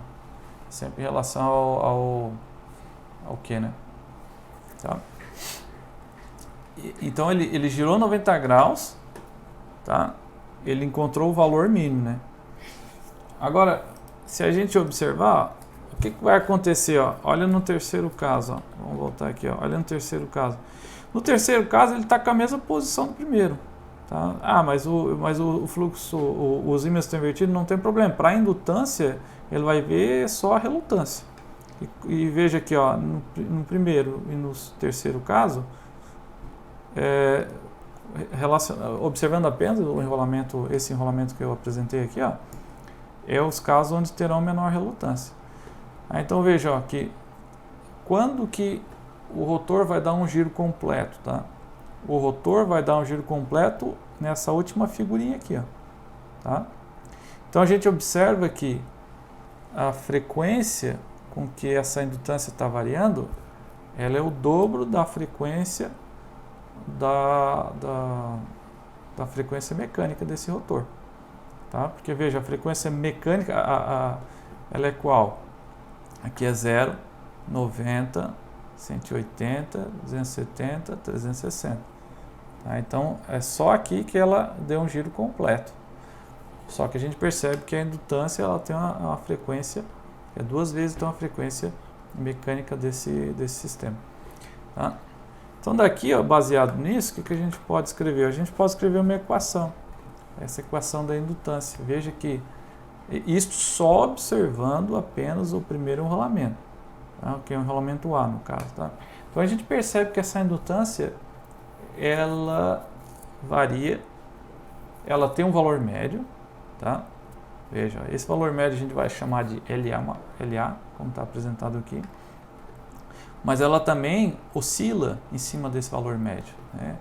Sempre em relação ao Q, né? Tá? Então ele girou 90 graus, tá? Ele encontrou o valor mínimo, né? Agora, se a gente observar, o que vai acontecer? Ó? Olha no terceiro caso. Ó. Vamos voltar aqui. Ó. Olha no terceiro caso. No terceiro caso, ele está com a mesma posição do primeiro. Tá? Ah, mas o fluxo, os ímãs estão invertidos, não tem problema. Para a indutância, ele vai ver só a relutância. E veja aqui, ó, no primeiro e no terceiro caso, observando apenas o enrolamento, esse enrolamento que eu apresentei aqui, ó, é os casos onde terão menor relutância. Então veja, ó, que quando que o rotor vai dar um giro completo, tá? O rotor vai dar um giro completo nessa última figurinha aqui, ó, tá? Então a gente observa que a frequência com que essa indutância está variando, ela é o dobro da frequência da frequência mecânica desse rotor, tá? Porque veja, a frequência mecânica, ela é qual? Aqui é 0, 90, 180, 270, 360. Tá? Então é só aqui que ela deu um giro completo. Só que a gente percebe que a indutância ela tem uma frequência, é 2 vezes então a frequência mecânica desse sistema. Tá? Então daqui, ó, baseado nisso, o que a gente pode escrever? A gente pode escrever uma equação, essa equação da indutância. Veja que isto só observando apenas o primeiro enrolamento, tá? Que é o enrolamento A no caso. Tá? Então a gente percebe que essa indutância ela varia, ela tem um valor médio, tá? Veja, esse valor médio a gente vai chamar de LA, como está apresentado aqui. Mas ela também oscila em cima desse valor médio, né?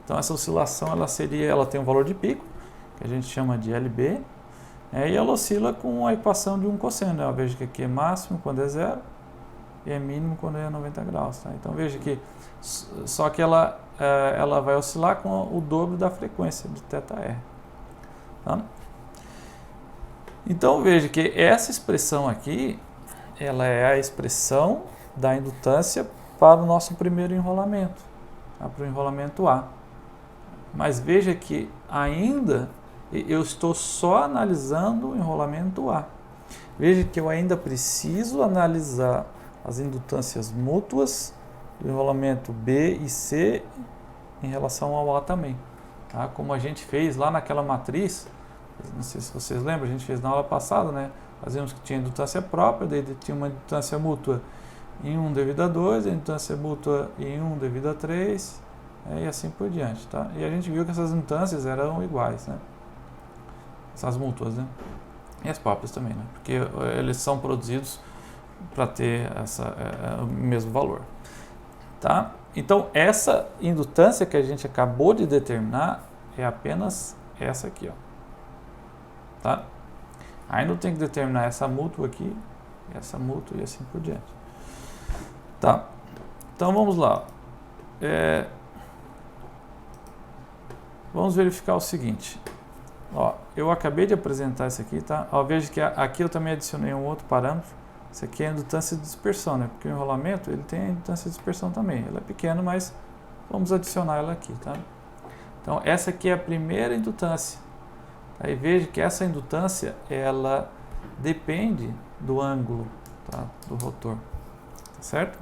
Então essa oscilação ela tem um valor de pico, que a gente chama de LB, e ela oscila com a equação de um cosseno, né? Veja que aqui é máximo quando é 0 e é mínimo quando é 90 graus. Tá? Então veja que só que ela vai oscilar com o dobro da frequência de θr. Tá? Então veja que essa expressão aqui, ela é a expressão da indutância para o nosso primeiro enrolamento, tá? Para o enrolamento A. Mas veja que ainda eu estou só analisando o enrolamento A. Veja que eu ainda preciso analisar as indutâncias mútuas do enrolamento B e C em relação ao A também. Tá? Como a gente fez lá naquela matriz, não sei se vocês lembram, a gente fez na aula passada, né? Fazíamos que tinha indutância própria, daí tinha uma indutância mútua em 1 devido a 2, a indutância mútua em 1 devido a 3, e assim por diante. Tá? E a gente viu que essas indutâncias eram iguais, né? Essas mútuas, né? E as próprias também, né? Porque eles são produzidos para ter o mesmo valor. Tá? Então, essa indutância que a gente acabou de determinar é apenas essa aqui, ó. Tá? Ainda tem que determinar essa mútua aqui, essa mútua e assim por diante. Tá? Então vamos lá. Vamos verificar o seguinte. Ó, eu acabei de apresentar isso aqui, tá? Ó, veja que aqui eu também adicionei um outro parâmetro. Isso aqui é a indutância de dispersão, né? Porque o enrolamento ele tem a indutância de dispersão também. Ela é pequena, mas vamos adicionar ela aqui, tá? Então essa aqui é a primeira indutância. Aí veja que essa indutância ela depende do ângulo, tá? Do rotor, tá certo?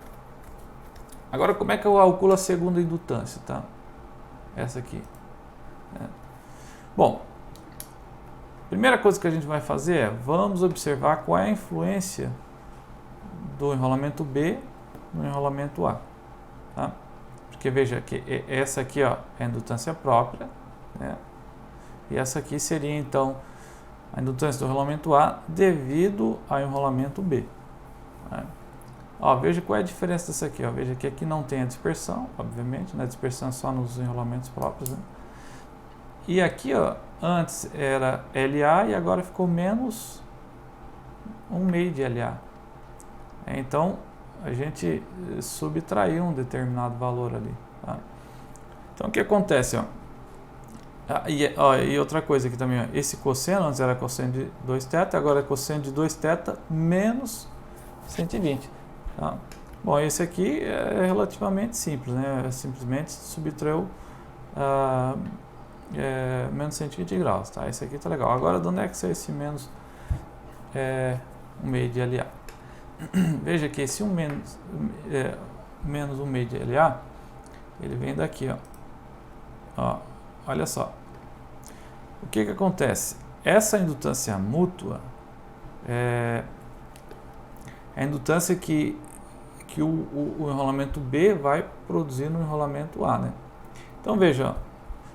Agora como é que eu calculo a segunda indutância, tá? Essa aqui. Bom, primeira coisa que a gente vai fazer é vamos observar qual é a influência do enrolamento B no enrolamento A, tá? Porque veja que essa aqui, ó, é a indutância própria, né? E essa aqui seria então a indutância do enrolamento A devido ao enrolamento B, né? Ó, veja qual é a diferença dessa aqui, ó. Veja que aqui não tem a dispersão, obviamente, né? A dispersão é só nos enrolamentos próprios, né? E aqui, ó, antes era LA e agora ficou menos 1/2 de LA. Então, a gente subtraiu um determinado valor ali. Tá? Então, o que acontece? Ó? E outra coisa aqui também, ó, esse cosseno antes era cosseno de 2θ, agora é cosseno de 2θ menos 120. Tá? Bom, esse aqui é relativamente simples, né? É simplesmente subtraiu menos 120 graus. Tá? Esse aqui tá legal. Agora, de onde é que sai esse menos 1/2 de LA? Veja que esse menos 1/2 de LA, ele vem daqui, ó. Olha só. O que acontece? Essa indutância mútua é a indutância que o enrolamento B vai produzir no enrolamento A, né? Então veja, ó,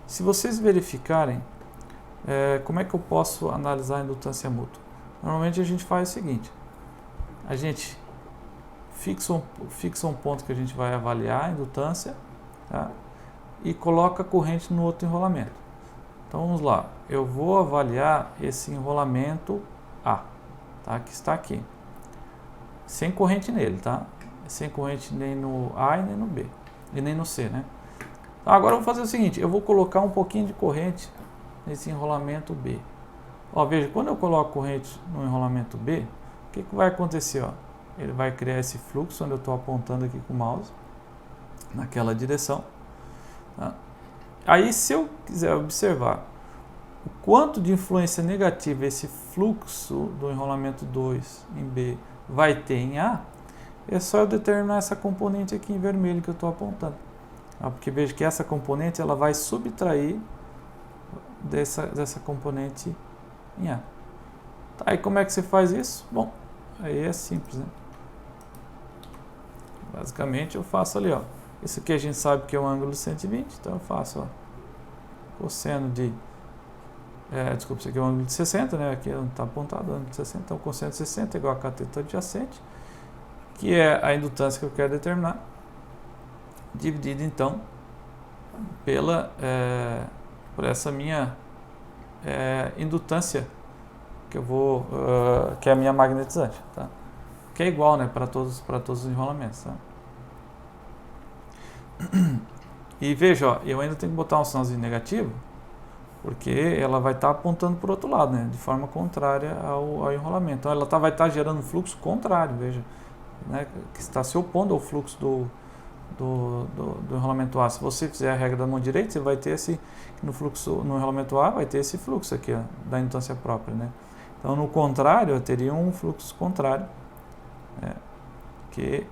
se vocês verificarem como é que eu posso analisar a indutância mútua. Normalmente a gente faz o seguinte: a gente fixa um ponto que a gente vai avaliar a indutância, tá? E coloca a corrente no outro enrolamento. Então vamos lá, eu vou avaliar esse enrolamento A, tá? Que está aqui, sem corrente nele, tá? Sem corrente nem no A e nem no B, e nem no C, né? Agora eu vou fazer o seguinte, eu vou colocar um pouquinho de corrente nesse enrolamento B. Ó, veja, quando eu coloco corrente no enrolamento B, o que vai acontecer? Ó? Ele vai criar esse fluxo, onde eu estou apontando aqui com o mouse, naquela direção. Tá? Aí, se eu quiser observar o quanto de influência negativa esse fluxo do enrolamento 2 em B vai ter em A, é só eu determinar essa componente aqui em vermelho que eu estou apontando. Tá? Porque veja que essa componente ela vai subtrair dessa componente em A. Tá, e como é que você faz isso? Bom, aí é simples, né? Basicamente eu faço ali, ó. Esse aqui a gente sabe que é um ângulo de 120, então eu faço, ó, cosseno de... desculpa, isso aqui é um ângulo de 60, né? Aqui não está apontado, ângulo de 60, então cosseno de 60 é igual a cateto adjacente, que é a indutância que eu quero determinar, dividido então por essa minha indutância que eu vou que é a minha magnetizante, tá? Que é igual, né, para todos os enrolamentos, tá? E veja, ó, eu ainda tenho que botar um sinalzinho negativo, porque ela vai estar apontando para o outro lado, né, de forma contrária ao enrolamento. Então ela vai estar gerando um fluxo contrário, veja, né, que está se opondo ao fluxo do enrolamento A. Se você fizer a regra da mão direita, você vai ter esse, no enrolamento A vai ter esse fluxo aqui, ó, da indutância própria, né? Então no contrário, eu teria um fluxo contrário, né, que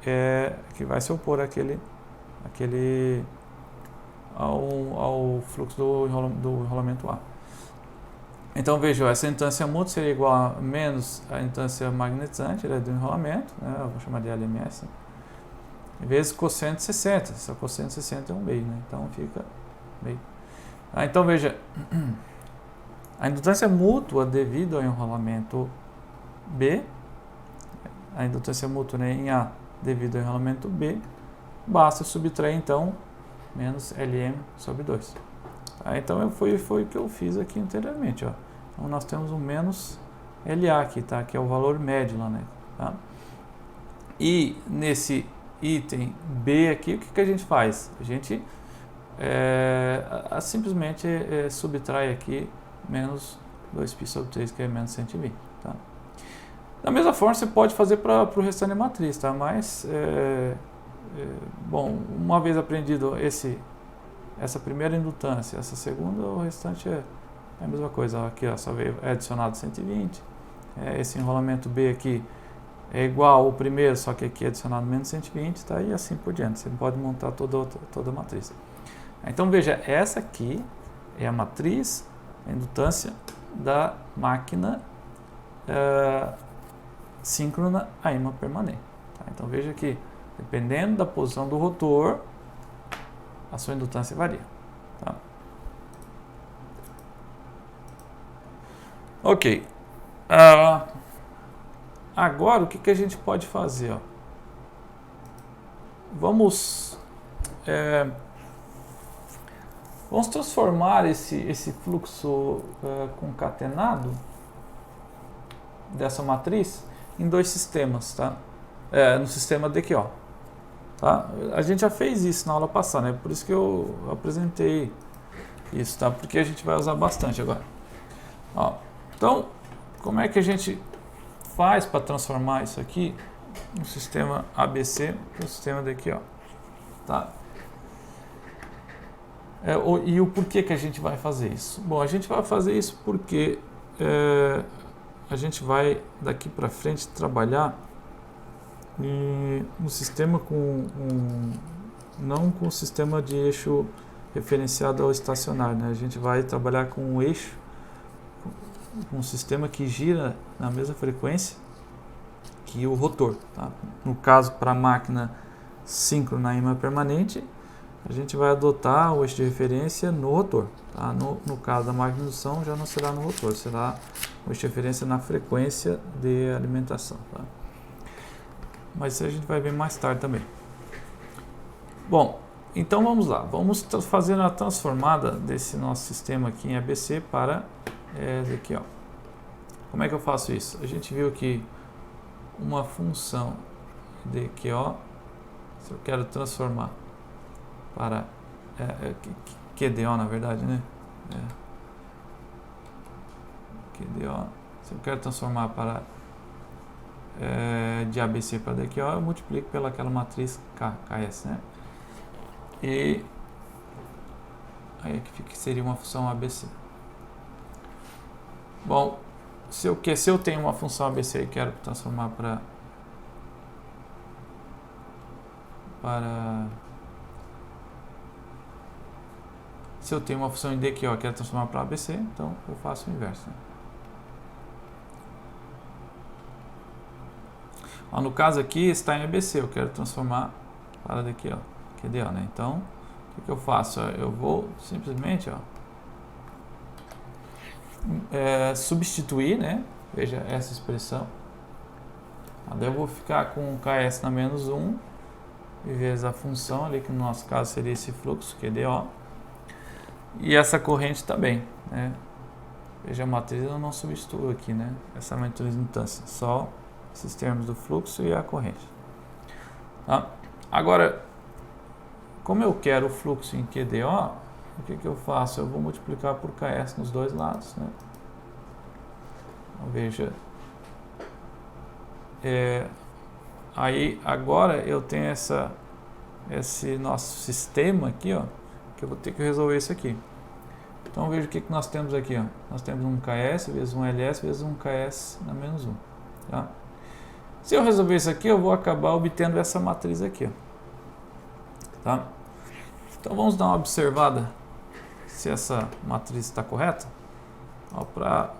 vai se opor ao fluxo do enrolamento A. Então veja, essa indutância mútua seria igual a menos a indutância magnetizante, do enrolamento, né, eu vou chamar de LMS, vezes cosseno de 60. Essa cosseno de 60 é um meio, né? Então fica meio. Então veja, a indutância mútua devido ao enrolamento B, a indutância mútua, né, em A devido ao enrolamento B, basta subtrair então menos Lm sobre 2. Então foi o que eu fiz aqui anteriormente, ó. Então nós temos um menos LA aqui, tá? Que é o valor médio lá, né? Tá? E nesse item B aqui, o que a gente faz? A gente simplesmente subtrai aqui menos 2π sobre 3, que é menos 120. Tá? Da mesma forma, você pode fazer para o restante da matriz, tá? Mas, bom, uma vez aprendido essa primeira indutância, essa segunda, o restante é a mesma coisa. Aqui, ó, só veio adicionado 120. Esse enrolamento B aqui é igual ao primeiro, só que aqui é adicionado menos 120, tá? E assim por diante. Você pode montar toda a matriz. Então veja, essa aqui é a matriz, a indutância da máquina síncrona a ímã permanente. Tá? Então veja que, dependendo da posição do rotor, a sua indutância varia. Tá? Ok. Agora, o que a gente pode fazer? Ó? Vamos transformar esse fluxo concatenado dessa matriz em dois sistemas, tá? No sistema DQO. Tá? A gente já fez isso na aula passada, né? Por isso que eu apresentei isso, tá? Porque a gente vai usar bastante agora. Ó, então, como é que a gente faz para transformar isso aqui no sistema ABC para o sistema daqui, ó, tá? E o porquê que a gente vai fazer isso? Bom, a gente vai fazer isso porque a gente vai daqui para frente trabalhar um sistema não com um sistema de eixo referenciado ao estacionário, né? A gente vai trabalhar com um eixo, com um sistema que gira na mesma frequência que o rotor, tá? No caso, para a máquina síncrona ímã permanente, a gente vai adotar o eixo de referência no rotor, tá? No caso da máquina de indução, já não será no rotor, será o eixo de referência na frequência de alimentação, tá? Mas isso a gente vai ver mais tarde também. Bom, então vamos lá, vamos fazer a transformada desse nosso sistema aqui em ABC para aqui, ó. Como é que eu faço isso? A gente viu que uma função de QO, se eu quero transformar para QDO, na verdade, né? QDO, se eu quero transformar para de ABC para DQO, eu multiplico pelaquela matriz KS, né? E aí que seria uma função ABC. Bom, se eu tenho uma função ABC e quero transformar se eu tenho uma função em DQO e quero transformar para ABC, então eu faço o inverso, né? No caso aqui está em ABC, eu quero transformar para DQO, QDO, né? Então, o que eu faço? Eu vou simplesmente, substituir, né? Veja essa expressão. Daí eu vou ficar com KS na menos 1, em vez da função ali, que no nosso caso seria esse fluxo QDO. E essa corrente também, né? Veja, a matriz eu não substituo aqui, né? Essa matriz de instância, só esses termos do fluxo e a corrente. Tá? Agora, como eu quero o fluxo em QDO, o que eu faço? Eu vou multiplicar por KS nos dois lados, né? Então, veja, aí agora eu tenho esse nosso sistema aqui, ó, que eu vou ter que resolver isso aqui. Então veja o que nós temos aqui, ó. Nós temos um KS vezes um LS vezes um KS na menos 1, tá? Se eu resolver isso aqui, eu vou acabar obtendo essa matriz aqui, ó, tá? Então vamos dar uma observada se essa matriz está correta. Para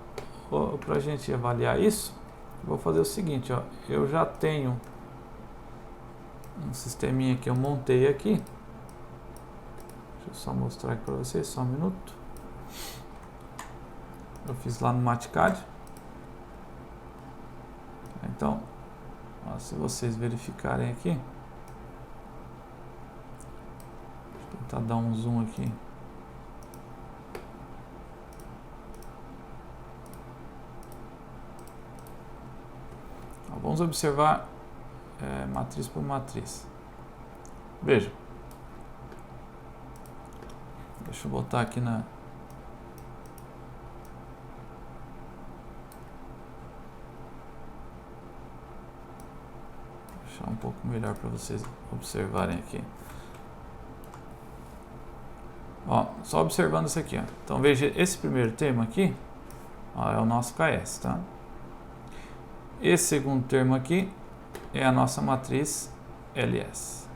a gente avaliar isso, eu vou fazer o seguinte, ó. Eu já tenho um sisteminha que eu montei aqui. Deixa eu só mostrar aqui para vocês, só um minuto. Eu fiz lá no MatCAD. Então, se vocês verificarem aqui, deixa eu tentar dar um zoom aqui. Vamos observar matriz por matriz. Veja. Deixa eu botar aqui deixar um pouco melhor para vocês observarem aqui. Só observando isso aqui, ó. Então veja, esse primeiro termo aqui, é o nosso KS, tá? Esse segundo termo aqui é a nossa matriz LS.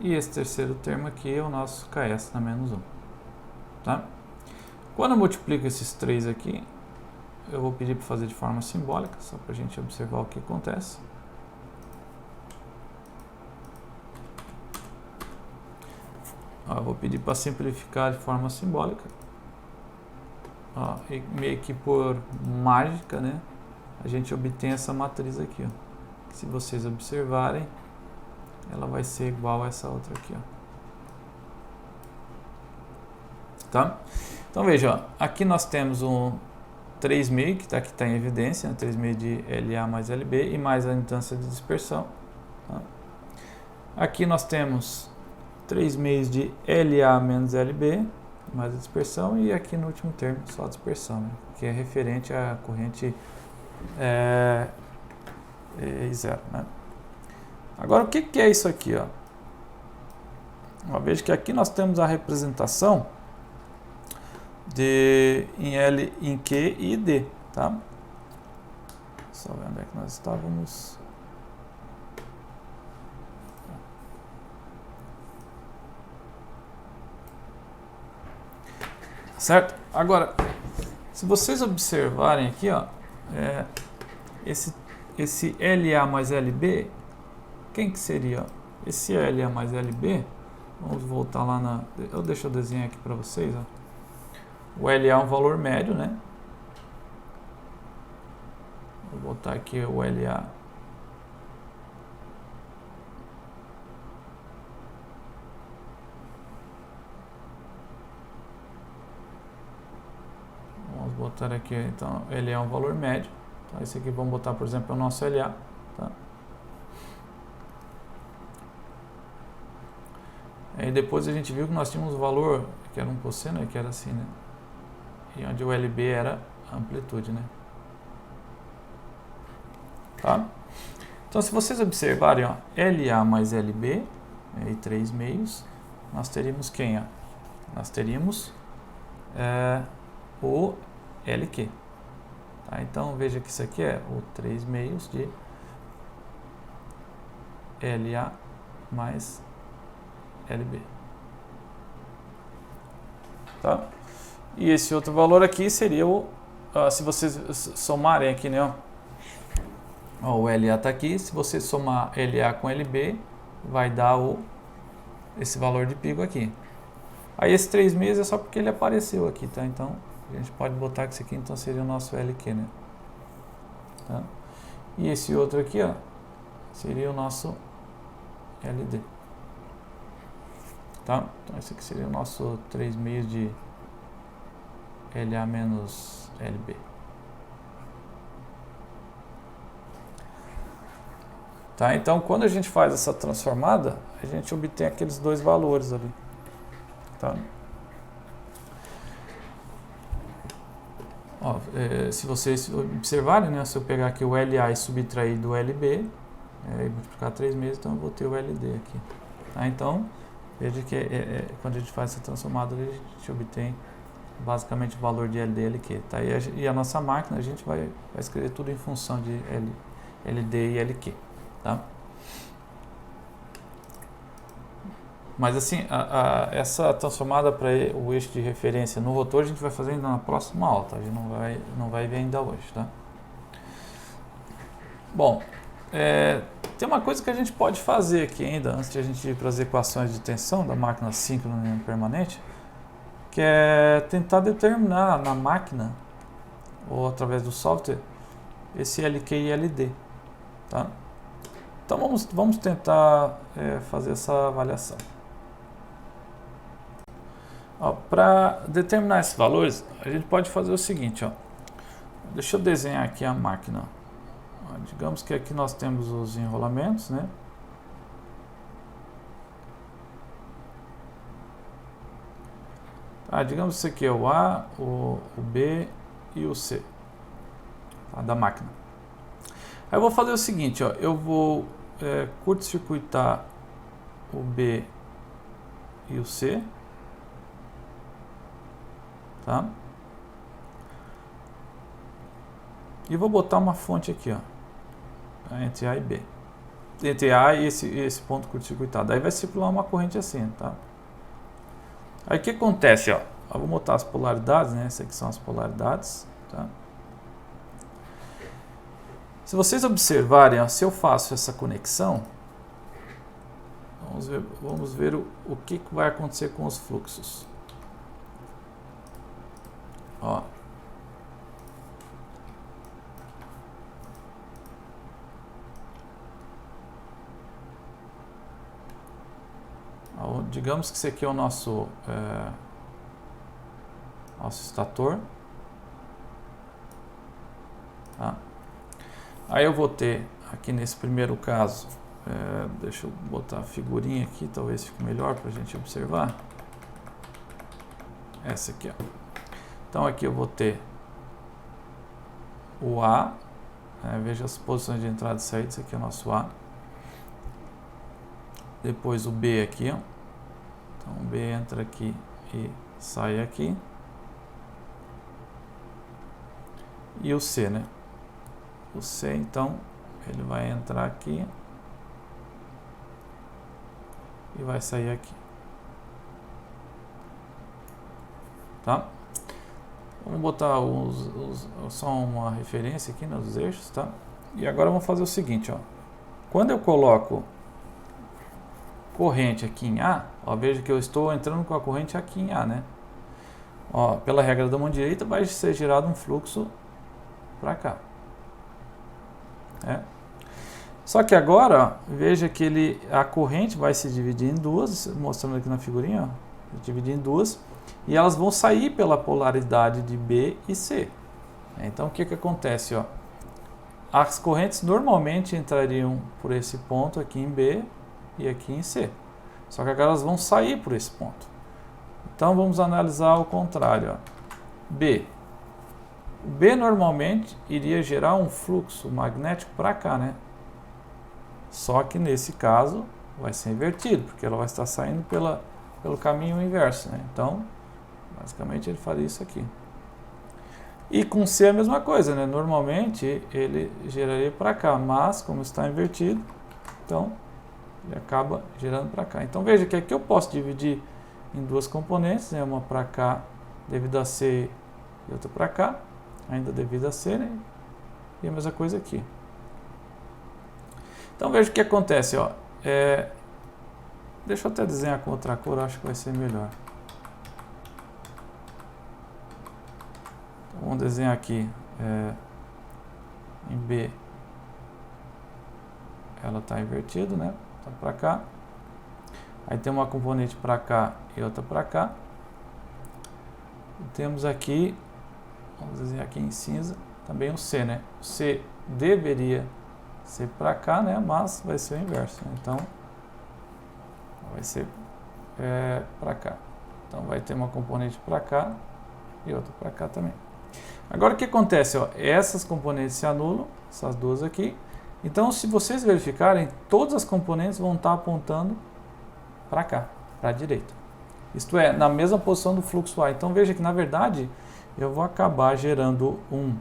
E esse terceiro termo aqui é o nosso KS na menos 1, tá? Quando eu multiplico esses três aqui, eu vou pedir para fazer de forma simbólica, só para a gente observar o que acontece. Eu vou pedir para simplificar de forma simbólica. E meio que por mágica, né? A gente obtém essa matriz aqui, ó. Se vocês observarem, ela vai ser igual a essa outra aqui, ó. Tá? Então veja, ó, aqui nós temos um 3.000 que está em evidência, né? 3.000 de LA mais LB e mais a instância de dispersão. Tá? Aqui nós temos 3.000 de LA menos LB mais a dispersão, e aqui no último termo só a dispersão, né? Que é referente à corrente I0, né? Agora, o que é isso aqui, ó? Veja que aqui nós temos a representação em L, em Q e D, tá? Só ver onde é que nós estávamos. Certo? Agora, se vocês observarem aqui, ó, esse LA mais LB, quem que seria? Esse LA mais LB, vamos voltar lá na... Deixa eu desenhar aqui para vocês, ó. O LA é um valor médio, né? Vou botar aqui o LA. Vamos botar aqui, então, LA é um valor médio. Então, esse aqui vamos botar, por exemplo, o nosso LA, tá? Aí depois a gente viu que nós tínhamos um valor que era um cosseno, que era assim, né? E onde o LB era a amplitude, né? Tá? Então, se vocês observarem, ó, LA mais LB, e 3 meios, nós teríamos quem? Ó? Nós teríamos o LQ. Tá? Então, veja que isso aqui é o 3 meios de LA mais LB. Tá? E esse outro valor aqui seria o... se vocês somarem aqui, né? Ó, o LA está aqui. Se você somar LA com LB, vai dar esse valor de pico aqui. Aí esse 3 meses é só porque ele apareceu aqui, tá? Então, a gente pode botar que isso aqui então seria o nosso LQ, né? Tá? E esse outro aqui, ó, seria o nosso LD. Tá? Então, esse aqui seria o nosso 3 meios de LA menos LB. Tá? Então, quando a gente faz essa transformada, a gente obtém aqueles dois valores ali. Tá? Ó, se vocês observarem, né, se eu pegar aqui o LA e subtrair do LB, e multiplicar 3 meses, então eu vou ter o LD aqui. Tá? Então, veja que quando a gente faz essa transformada, a gente obtém basicamente o valor de LD e LQ. Tá? E a nossa máquina, a gente vai escrever tudo em função de LD e LQ. Tá? Mas assim, essa transformada para o eixo de referência no rotor a gente vai fazer ainda na próxima aula, tá? A gente não vai ver ainda hoje, tá? Bom, tem uma coisa que a gente pode fazer aqui ainda, antes de a gente ir para as equações de tensão da máquina síncrona permanente, que é tentar determinar na máquina, ou através do software, esse LQ e LD, tá? Então vamos tentar fazer essa avaliação. Para determinar esses valores, a gente pode fazer o seguinte, ó. Deixa eu desenhar aqui a máquina. Ó, digamos que aqui nós temos os enrolamentos, né? Digamos que isso aqui é o A, o B e o C, tá, da máquina. Aí eu vou fazer o seguinte, ó, eu vou curto-circuitar o B e o C, tá? E vou botar uma fonte aqui, ó, entre A e B, entre A e esse ponto curto-circuitado. Aí vai circular uma corrente assim, tá? Aí o que acontece, ó? Eu vou botar as polaridades, né? Essas aqui são as polaridades, tá? Se vocês observarem, ó, se eu faço essa conexão, vamos ver o que vai acontecer com os fluxos. Ó. Digamos que esse aqui é o nosso estator. Tá? Aí eu vou ter, aqui nesse primeiro caso, deixa eu botar a figurinha aqui, talvez fique melhor para a gente observar. essa aqui, ó. Então aqui eu vou ter o A, veja as posições de entrada e saída, esse aqui é o nosso A. Depois o B aqui, ó. Então o B entra aqui e sai aqui. E o C, né? O C, então, ele vai entrar aqui e vai sair aqui. Tá? Vamos botar só uma referência aqui nos eixos, tá? E agora vamos fazer o seguinte, ó. Quando eu coloco corrente aqui em A, ó, veja que eu estou entrando com a corrente aqui em A, né? Ó, pela regra da mão direita vai ser gerado um fluxo para cá. Só que agora, ó, veja que a corrente vai se dividir em duas, mostrando aqui na figurinha, ó, dividir em duas, e elas vão sair pela polaridade de B e C. Então o que acontece, ó? As correntes normalmente entrariam por esse ponto aqui em B e aqui em C. Só que agora elas vão sair por esse ponto. Então vamos analisar o contrário, ó. B. O B normalmente iria gerar um fluxo magnético para cá, né? Só que nesse caso vai ser invertido, porque ela vai estar saindo pelo caminho inverso, né? Então, basicamente ele faria isso aqui. E com C a mesma coisa, né? Normalmente ele geraria para cá, mas como está invertido, então ele acaba gerando para cá. Então veja que aqui eu posso dividir em duas componentes, né? Uma para cá devido a C e outra para cá, ainda devido a C, né? E a mesma coisa aqui. Então veja o que acontece, ó. Deixa eu até desenhar com outra cor, acho que vai ser melhor. Então, vamos desenhar aqui em B. Ela está invertida, né? Tá para cá. Aí tem uma componente para cá e outra para cá. E temos aqui, vamos desenhar aqui em cinza, também o C, né? O C deveria ser para cá, né? Mas vai ser o inverso, né? Então vai ser para cá. Então vai ter uma componente para cá e outra para cá também. Agora o que acontece, ó? Essas componentes se anulam, essas duas aqui. Então se vocês verificarem, todas as componentes vão estar apontando para cá, para a direita. Isto é, na mesma posição do fluxo A. Então veja que na verdade eu vou acabar gerando um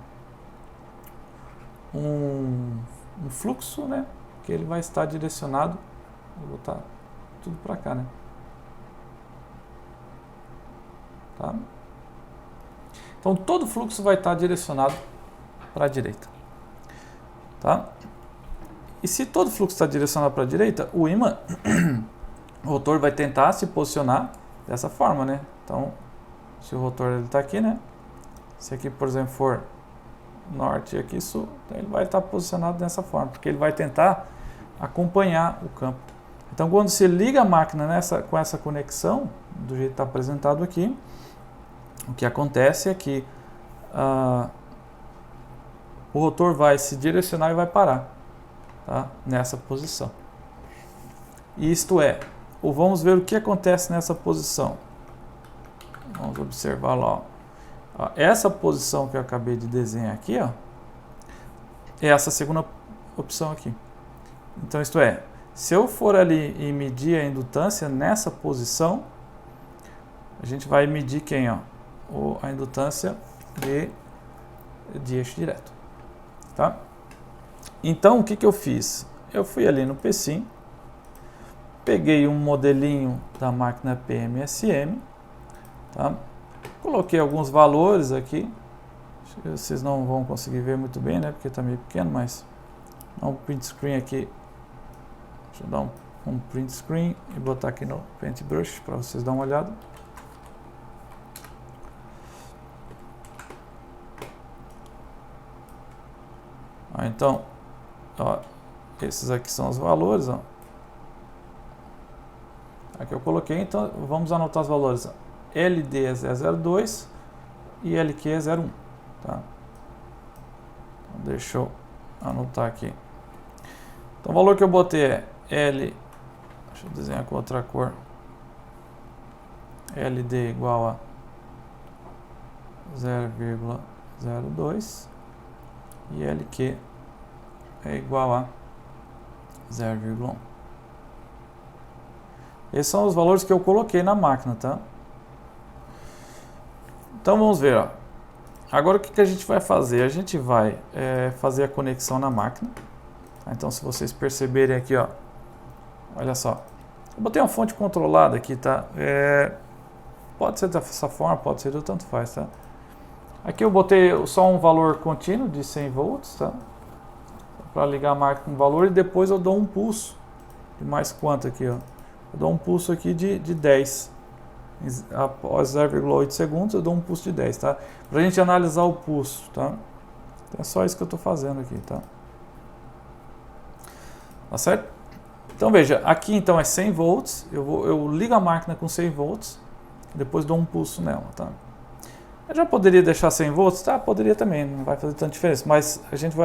fluxo, né? Que ele vai estar direcionado, vou botar tudo para cá, né? Tá? Então todo fluxo vai estar direcionado para a direita. Tá? E se todo fluxo está direcionado para a direita, o ímã, o rotor vai tentar se posicionar dessa forma, né? Então, se o rotor está aqui, né? Se aqui, por exemplo, for norte e aqui sul, então ele vai estar posicionado dessa forma, porque ele vai tentar acompanhar o campo. Então, quando se liga a máquina com essa conexão, do jeito que está apresentado aqui, o que acontece é que o rotor vai se direcionar e vai parar, tá? Nessa posição. Isto é, vamos ver o que acontece nessa posição. Vamos observar lá, ó. Essa posição que eu acabei de desenhar aqui, ó, é essa segunda opção aqui. Então, isto é, se eu for ali e medir a indutância nessa posição, a gente vai medir quem, ó? A indutância de eixo direto. Tá? Então, o que eu fiz? Eu fui ali no PSIM, peguei um modelinho da máquina PMSM, tá? Coloquei alguns valores aqui. Acho que vocês não vão conseguir ver muito bem, né? Porque está meio pequeno, mas dá um print screen aqui. Deixa eu dar um print screen e botar aqui no Paintbrush para vocês darem uma olhada. Então, ó, esses aqui são os valores, ó. Aqui eu coloquei, então vamos anotar os valores. Ó. LD é 002 e LQ é 01. Tá? Então, deixa eu anotar aqui. Então o valor que eu botei é deixa eu desenhar com outra cor. LD igual a 0,02 e LQ é igual a 0,1. Esses são os valores que eu coloquei na máquina, tá? Então vamos ver, ó. Agora o que a gente vai fazer? A gente vai fazer a conexão na máquina. Então se vocês perceberem aqui, ó, olha só, eu botei uma fonte controlada aqui, tá? Pode ser dessa forma, pode ser do tanto faz, tá? Aqui eu botei só um valor contínuo de 100 volts, tá? Para ligar a máquina com valor, e depois eu dou um pulso de mais quanto aqui, ó? Eu dou um pulso aqui de 10. Após 0,8 segundos eu dou um pulso de 10, tá? Pra gente analisar o pulso, tá? É só isso que eu tô fazendo aqui, tá? Tá certo? Então veja, aqui então é 100 volts, eu ligo a máquina com 100 volts, depois dou um pulso nela, tá? Eu já poderia deixar 100 volts? Tá, poderia também, não vai fazer tanta diferença, mas a gente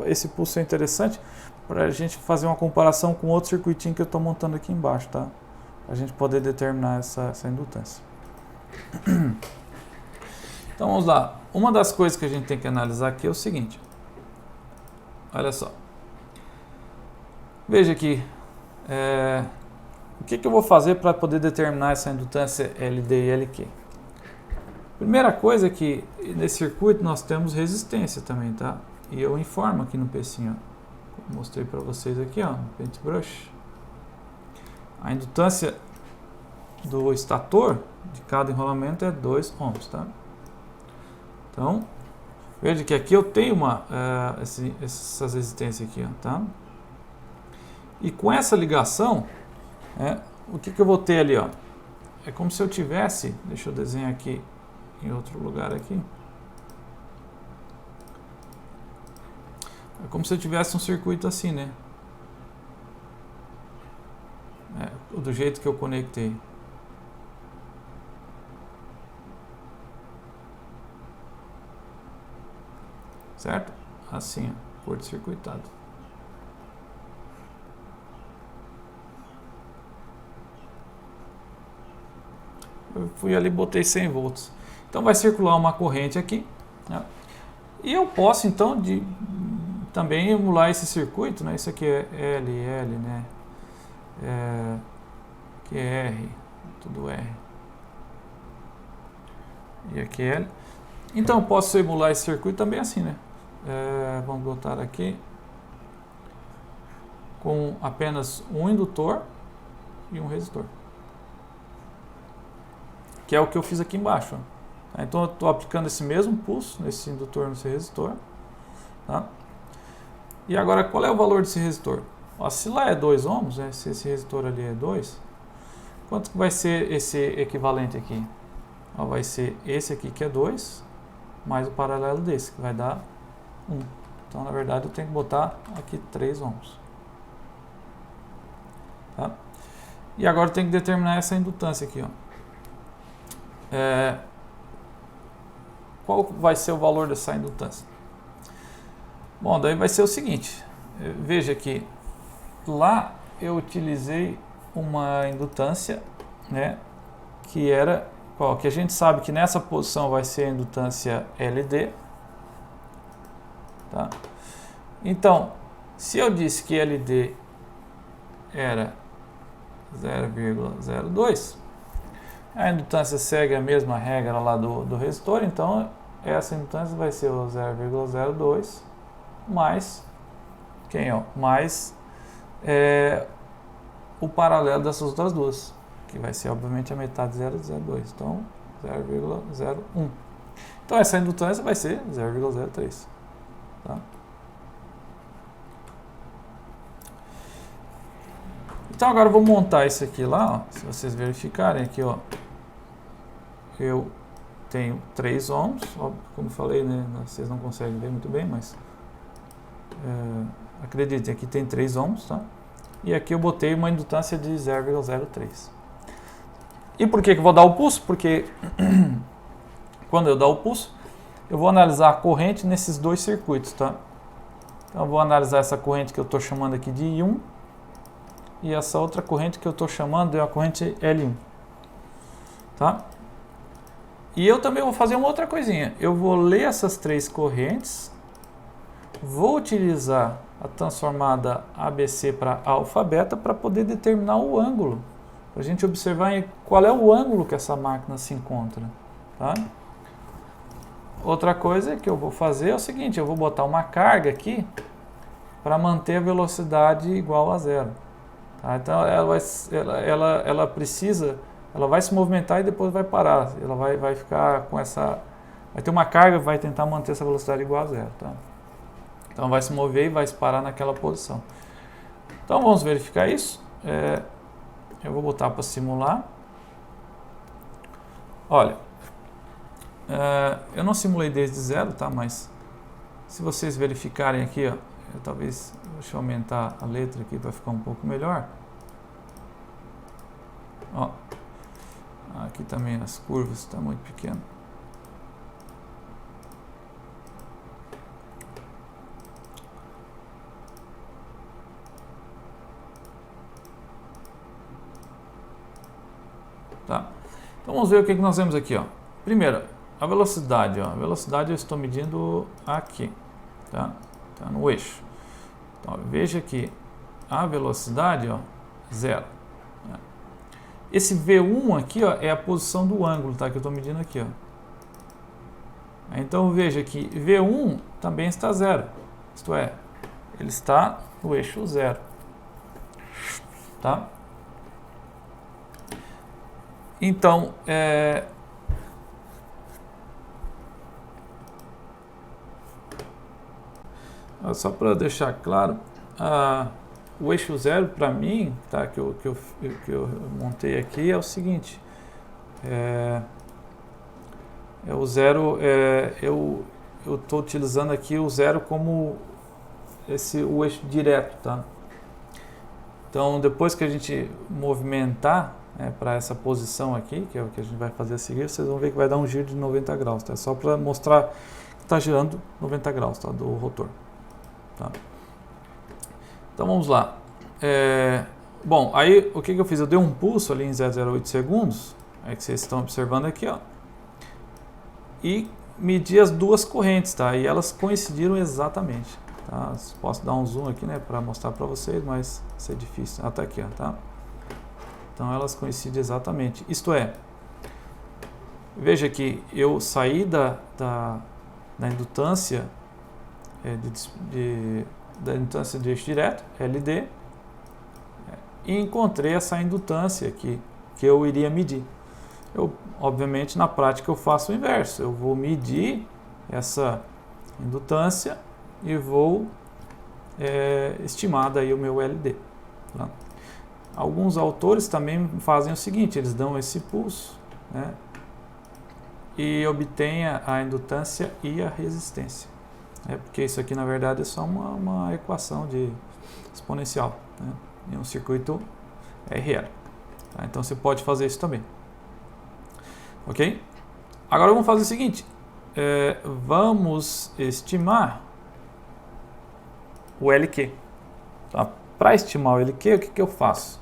esse pulso é interessante para a gente fazer uma comparação com outro circuitinho que eu estou montando aqui embaixo, tá? Para a gente poder determinar essa indutância. Então vamos lá, uma das coisas que a gente tem que analisar aqui é o seguinte, olha só, veja aqui, o que eu vou fazer para poder determinar essa indutância LD e LQ? Primeira coisa é que nesse circuito nós temos resistência também, tá? E eu informo aqui no pecinho, ó. Mostrei para vocês aqui, ó, no paintbrush. A indutância do estator de cada enrolamento é 2 ohms, tá? Então, veja que aqui eu tenho essas resistências aqui, ó, tá? E com essa ligação, o que eu vou ter ali, ó? É como se eu tivesse, deixa eu desenhar aqui em outro lugar aqui. É como se eu tivesse um circuito assim, né? Do jeito que eu conectei. Certo? Assim, ó, curto-circuitado. Eu fui ali e botei 100 volts. Então vai circular uma corrente aqui, né? E eu posso então também emular esse circuito, né? Isso aqui é LL, né? Aqui é R, tudo R. E aqui é L. Então eu posso emular esse circuito também assim, né? Vamos botar aqui com apenas um indutor e um resistor, que é o que eu fiz aqui embaixo, ó. Então eu estou aplicando esse mesmo pulso nesse indutor, nesse resistor, tá? E agora qual é o valor desse resistor? Ó, se lá é 2 ohms, né, se esse resistor ali é 2, quanto que vai ser esse equivalente aqui? Ó, vai ser esse aqui que é 2, mais o paralelo desse, que vai dar 1. Então na verdade eu tenho que botar aqui 3 ohms. Tá? E agora eu tenho que determinar essa indutância aqui, ó. Qual vai ser o valor dessa indutância? Bom, daí vai ser o seguinte, veja que lá eu utilizei uma indutância, né, que era qual? Que a gente sabe que nessa posição vai ser a indutância LD, tá? Então, se eu disse que LD era 0,02, a indutância segue a mesma regra lá do resistor, então essa indutância vai ser o 0,02 mais quem, ó? Mais o paralelo dessas outras duas, que vai ser obviamente a metade de 0,02, então 0,01. Então essa indutância vai ser 0,03, tá? Então agora eu vou montar isso aqui lá, ó, se vocês verificarem aqui, ó, eu tenho 3 ohms, ó, como eu falei, né, vocês não conseguem ver muito bem, mas acreditem, aqui tem 3 ohms, tá? E aqui eu botei uma indutância de 0,03. E por que eu vou dar o pulso? Porque quando eu dar o pulso, eu vou analisar a corrente nesses dois circuitos, tá? Então eu vou analisar essa corrente que eu estou chamando aqui de I1 e essa outra corrente que eu estou chamando de uma corrente L1, tá? E eu também vou fazer uma outra coisinha. Eu vou ler essas três correntes, vou utilizar a transformada ABC para alfa beta para poder determinar o ângulo, para a gente observar qual é o ângulo que essa máquina se encontra. Tá? Outra coisa que eu vou fazer é o seguinte, eu vou botar uma carga aqui para manter a velocidade igual a zero. Tá? Então ela precisa, ela vai se movimentar e depois vai parar. Ela vai ficar com essa, vai ter uma carga que vai tentar manter essa velocidade igual a zero. Tá? Então vai se mover e vai se parar naquela posição. Então vamos verificar isso. Eu vou botar para simular. Olha, eu não simulei desde zero, tá? Mas se vocês verificarem aqui, ó, deixa eu aumentar a letra aqui para ficar um pouco melhor. Ó, aqui também as curvas estão muito pequenas. Tá? Então vamos ver o que nós temos aqui, ó. Primeiro, a velocidade, ó. A velocidade eu estou medindo aqui, tá? Tá no eixo. Então, veja que a velocidade, ó, zero. Esse V1 aqui, ó, é a posição do ângulo, tá? Que eu estou medindo aqui, ó. Então veja que V1 também está zero. Isto é, ele está no eixo zero, tá? Então, só para deixar claro, o eixo zero para mim, tá, que eu montei aqui é o seguinte, é o zero, eu estou utilizando aqui o zero como o eixo direto, tá? Então, depois que a gente movimentar para essa posição aqui, que é o que a gente vai fazer a seguir, vocês vão ver que vai dar um giro de 90 graus, tá? Só para mostrar que está girando 90 graus, tá? Do rotor. Tá? Então vamos lá. Bom, aí o que eu fiz? Eu dei um pulso ali em 0,08 segundos, que vocês estão observando aqui, ó, e medi as duas correntes, tá? E elas coincidiram exatamente. Tá? Posso dar um zoom aqui, né, para mostrar para vocês, mas isso é difícil. Tá aqui, ó, tá? Então elas coincidem exatamente. Isto é, veja que eu saí da indutância da indutância de eixo direto, LD, e encontrei essa indutância aqui que eu iria medir. Obviamente, na prática eu faço o inverso. Eu vou medir essa indutância e vou estimar daí o meu LD. Tá? Alguns autores também fazem o seguinte, eles dão esse pulso, né, e obtêm a indutância e a resistência. Porque isso aqui na verdade é só uma equação de exponencial, né, em um circuito RL. Tá? Então você pode fazer isso também. Ok? Agora vamos fazer o seguinte, vamos estimar o LQ. Tá? Para estimar o LQ, o que eu faço?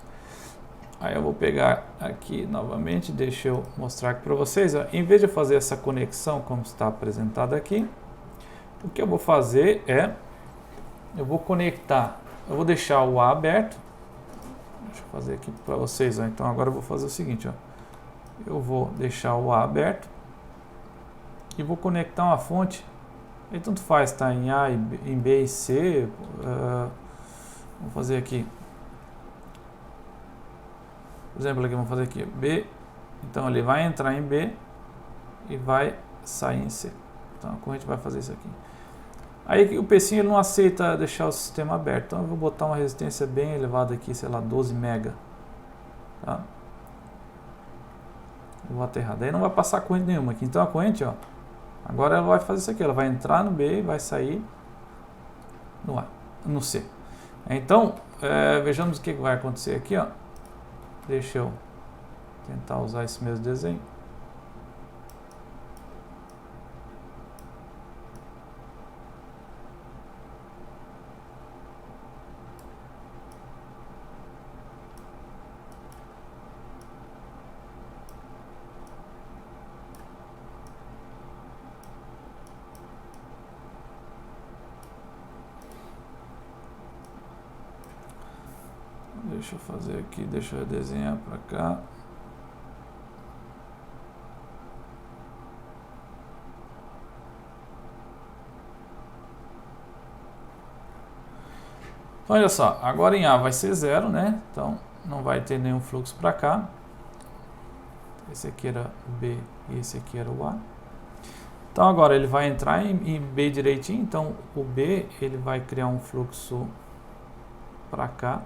Aí eu vou pegar aqui novamente, deixa eu mostrar aqui para vocês. Ó. Em vez de eu fazer essa conexão como está apresentado aqui, o que eu vou fazer eu vou conectar, eu vou deixar o A aberto. Deixa eu fazer aqui para vocês. Ó. Então agora eu vou fazer o seguinte, ó. Eu vou deixar o A aberto e vou conectar uma fonte. Aí tanto faz, tá? Em A, em B e C. Vou fazer aqui. Por exemplo, aqui vamos fazer aqui B. Então ele vai entrar em B e vai sair em C. Então a corrente vai fazer isso aqui. Aí o pecinho ele não aceita deixar o sistema aberto. Então eu vou botar uma resistência bem elevada aqui, sei lá, 12 mega. Tá? Eu vou aterrar. Daí não vai passar corrente nenhuma aqui. Então a corrente, ó, agora ela vai fazer isso aqui. Ela vai entrar no B e vai sair no A, no C. Então, vejamos o que vai acontecer aqui, ó. Deixa eu tentar usar esse mesmo desenho. Deixa eu fazer aqui, deixa eu desenhar para cá. Então, olha só, agora em A vai ser 0, né? Então não vai ter nenhum fluxo para cá. Esse aqui era o B e esse aqui era o A. Então agora ele vai entrar em B direitinho, então o B ele vai criar um fluxo para cá.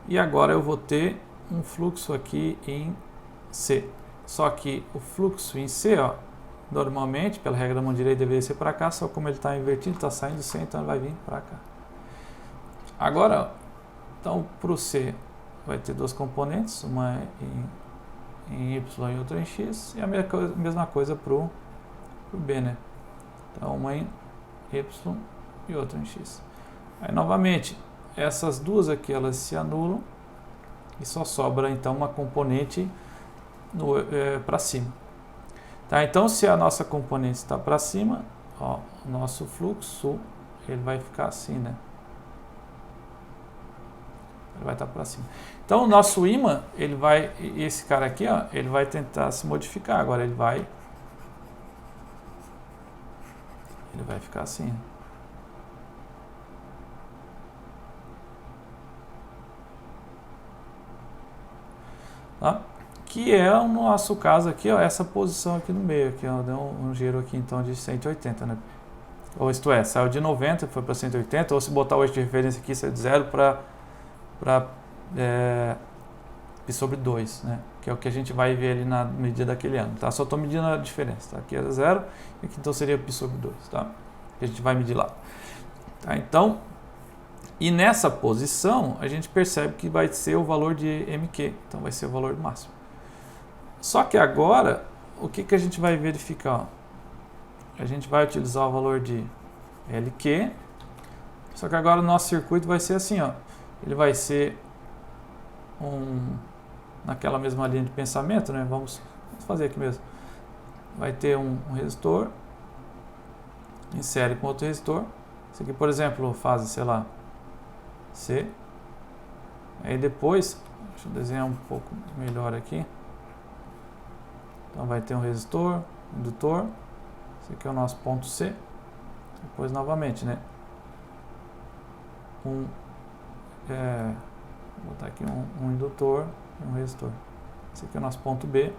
E agora eu vou ter um fluxo aqui em C. Só que o fluxo em C, ó, normalmente, pela regra da mão direita, deveria ser para cá, só como ele está invertido, está saindo de C, então ele vai vir para cá. Agora, então para o C vai ter duas componentes, uma em Y e outra em X, e a mesma coisa para o B, né? Então uma em Y e outra em X. Aí novamente, essas duas aqui elas se anulam e só sobra então uma componente para cima. Tá, então se a nossa componente está para cima, ó, o nosso fluxo ele vai ficar assim, né? Ele vai estar para cima. Então o nosso ímã, ele vai, esse cara aqui, ó, ele vai tentar se modificar. Agora ele vai ficar assim. Tá? Que é o nosso caso aqui, ó, essa posição aqui no meio, aqui, ó, deu um giro aqui então de 180, né? Ou isto é, saiu de 90, foi para 180, ou se botar o eixo de referência aqui, saiu de 0 para π sobre 2, né? Que é o que a gente vai ver ali na medida daquele ano, tá? Só estou medindo a diferença, tá? Aqui era 0, e aqui então seria π sobre 2, tá? Que a gente vai medir lá. Tá? Então, e nessa posição, a gente percebe que vai ser o valor de MQ, então vai ser o valor máximo. Só que agora, o que a gente vai verificar? A gente vai utilizar o valor de LQ, só que agora o nosso circuito vai ser assim, ó. Ele vai ser naquela mesma linha de pensamento, né? Vamos fazer aqui mesmo. Vai ter um resistor em série com outro resistor. Esse aqui, por exemplo, fase, sei lá, C. Aí depois, deixa eu desenhar um pouco melhor aqui. Então vai ter um resistor, indutor. Esse aqui é o nosso ponto C. Depois novamente, né? Vou botar aqui um indutor e um resistor. Esse aqui é o nosso ponto B.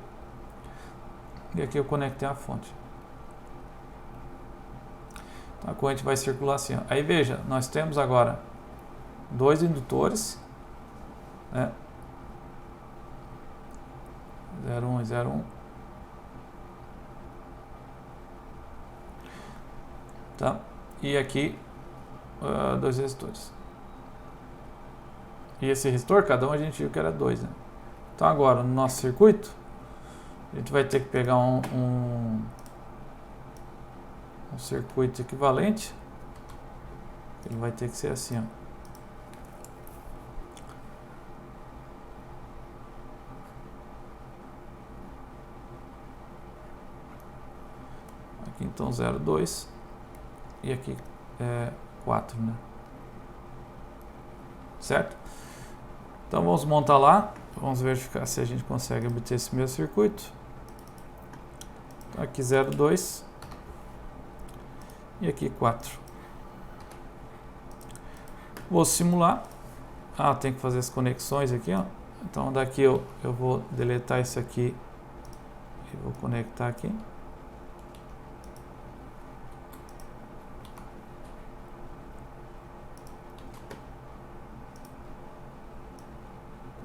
E aqui eu conectei a fonte. Então a corrente vai circular assim, ó. Aí veja, nós temos agora dois indutores, né? 0,1 e 0,1. Tá? E aqui dois resistores. E esse resistor, cada um a gente viu que era 2, né? Então agora, no nosso circuito, a gente vai ter que pegar um circuito equivalente. Ele vai ter que ser assim, ó. Aqui então 0,2 e aqui 4, né? Certo? Então vamos montar lá, vamos verificar se a gente consegue obter esse mesmo circuito. Então aqui 0,2 e aqui 4. Vou simular. Tem que fazer as conexões aqui, ó. Então daqui eu vou deletar isso aqui e vou conectar aqui.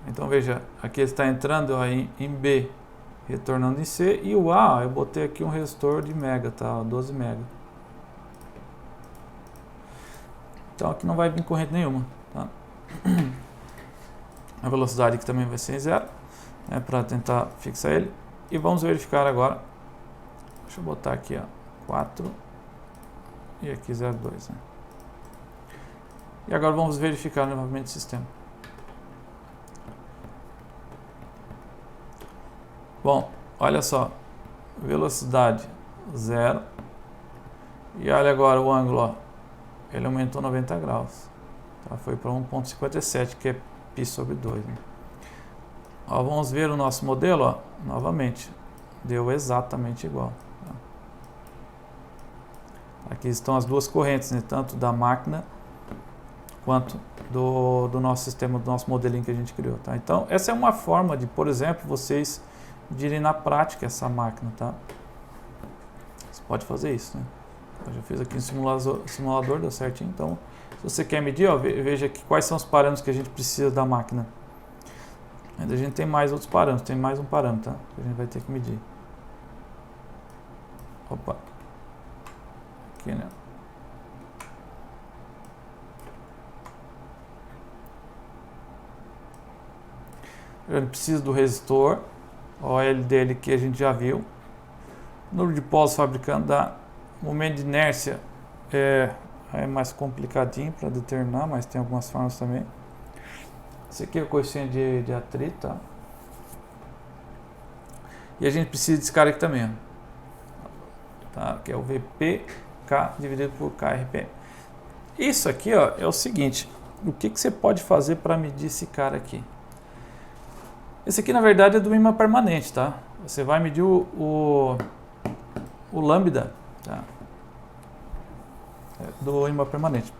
Então veja, aqui ele está entrando ó, em B, retornando em C, e o A, ó, eu botei aqui um resistor de mega, tá? Ó, 12 mega. Então aqui não vai vir corrente nenhuma, tá? A velocidade aqui também vai ser em 0, né, para tentar fixar ele. E vamos verificar agora. Deixa eu botar aqui, ó, 4 e aqui 0,2, né? E agora vamos verificar novamente o sistema. Bom, olha só, velocidade 0, e olha agora o ângulo, ó, ele aumentou 90 graus. Tá? Foi para 1.57, que é π sobre 2. Né? Ó, vamos ver o nosso modelo, ó, novamente. Deu exatamente igual. Tá? Aqui estão as duas correntes, né? Tanto da máquina quanto do nosso sistema, do nosso modelinho que a gente criou. Tá? Então, essa é uma forma de, por exemplo, vocês medirem na prática essa máquina. Tá? Você pode fazer isso. Né? Eu já fiz aqui no simulador, deu certinho. Então, se você quer medir, ó, veja aqui quais são os parâmetros que a gente precisa da máquina. Ainda a gente tem mais outros parâmetros, tem mais um parâmetro, tá? Que a gente vai ter que medir. Opa. Aqui, né? Ele precisa do resistor, OL dele que a gente já viu. Número de polos fabricando dá. Momento de inércia é mais complicadinho para determinar, mas tem algumas formas também. Esse aqui é o coeficiente de atrito, tá? E a gente precisa desse cara aqui também, tá? Que é o VPK dividido por KRPM. Isso aqui, ó, é o seguinte: o que você pode fazer para medir esse cara aqui? Esse aqui, na verdade, é do ímã permanente, tá? Você vai medir o lambda, tá? Do ímã permanente.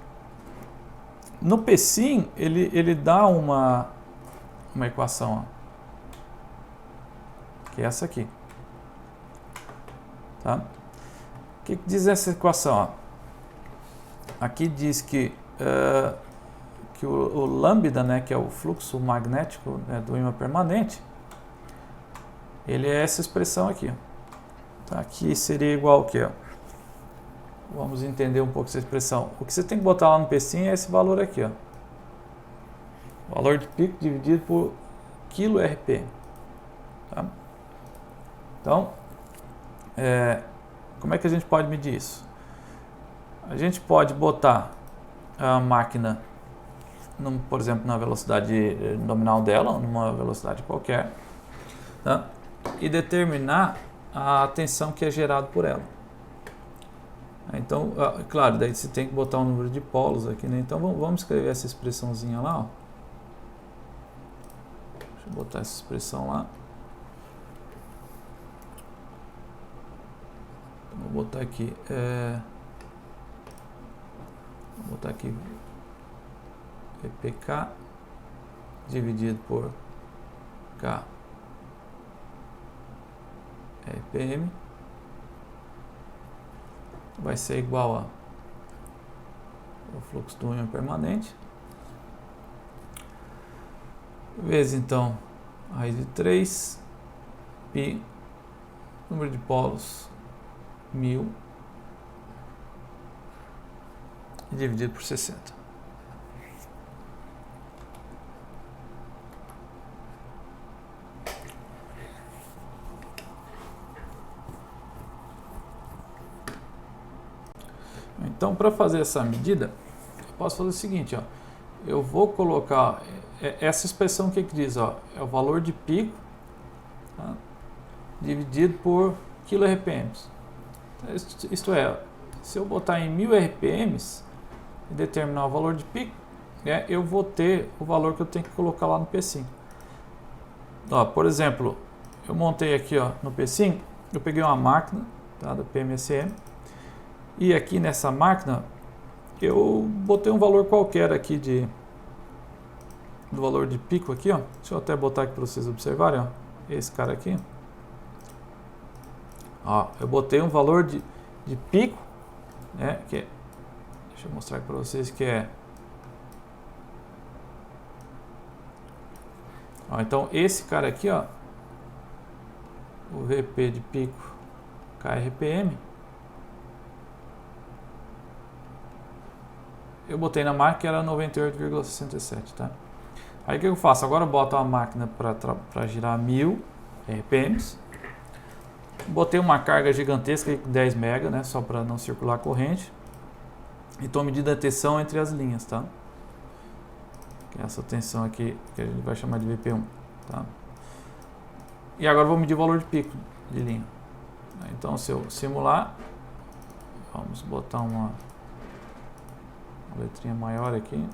No PSIM, ele dá uma equação, ó, que é essa aqui. Tá? O que diz essa equação? Ó? Aqui diz que o lambda, né, que é o fluxo magnético, né, do ímã permanente, ele é essa expressão aqui. Ó. Tá? Aqui seria igual ao que? Vamos entender um pouco essa expressão. O que você tem que botar lá no PSIM é esse valor aqui. Ó. Valor de pico dividido por kRPM. Tá? Então, como é que a gente pode medir isso? A gente pode botar a máquina, por exemplo, na velocidade nominal dela, numa velocidade qualquer, tá? E determinar a tensão que é gerada por ela. Então, claro, daí você tem que botar um número de polos aqui, né? Então vamos escrever essa expressãozinha lá, ó. Deixa eu botar essa expressão lá. Vou botar aqui, VPK dividido por K RPM vai ser igual ao fluxo do ímã permanente vezes então a raiz de 3 π número de polos 1000 e dividido por 60. Então, para fazer essa medida, eu posso fazer o seguinte, ó. Eu vou colocar essa expressão que diz, ó, é o valor de pico, tá, dividido por kRPM. Isto é, se eu botar em 1000 RPMs e determinar o valor de pico, eu vou ter o valor que eu tenho que colocar lá no PSIM. Ó, por exemplo, eu montei aqui, ó, no PSIM, eu peguei uma máquina, tá, da PMSM, e aqui nessa máquina eu botei um valor qualquer aqui do valor de pico aqui, ó. Deixa eu até botar aqui para vocês observarem, ó. Esse cara aqui. Ó, eu botei um valor de pico, né, que é, deixa eu mostrar aqui para vocês que é. Ó, então esse cara aqui, ó, o VP de pico KRPM, eu botei na máquina que era 98,67, tá? Aí o que eu faço? Agora eu boto a máquina para girar 1000 RPMs. Botei uma carga gigantesca de 10 MB, né? Só para não circular a corrente. E estou medindo a tensão entre as linhas, tá? Que é essa tensão aqui que a gente vai chamar de VP1, tá? E agora eu vou medir o valor de pico de linha. Então, se eu simular, vamos botar uma letrinha maior aqui.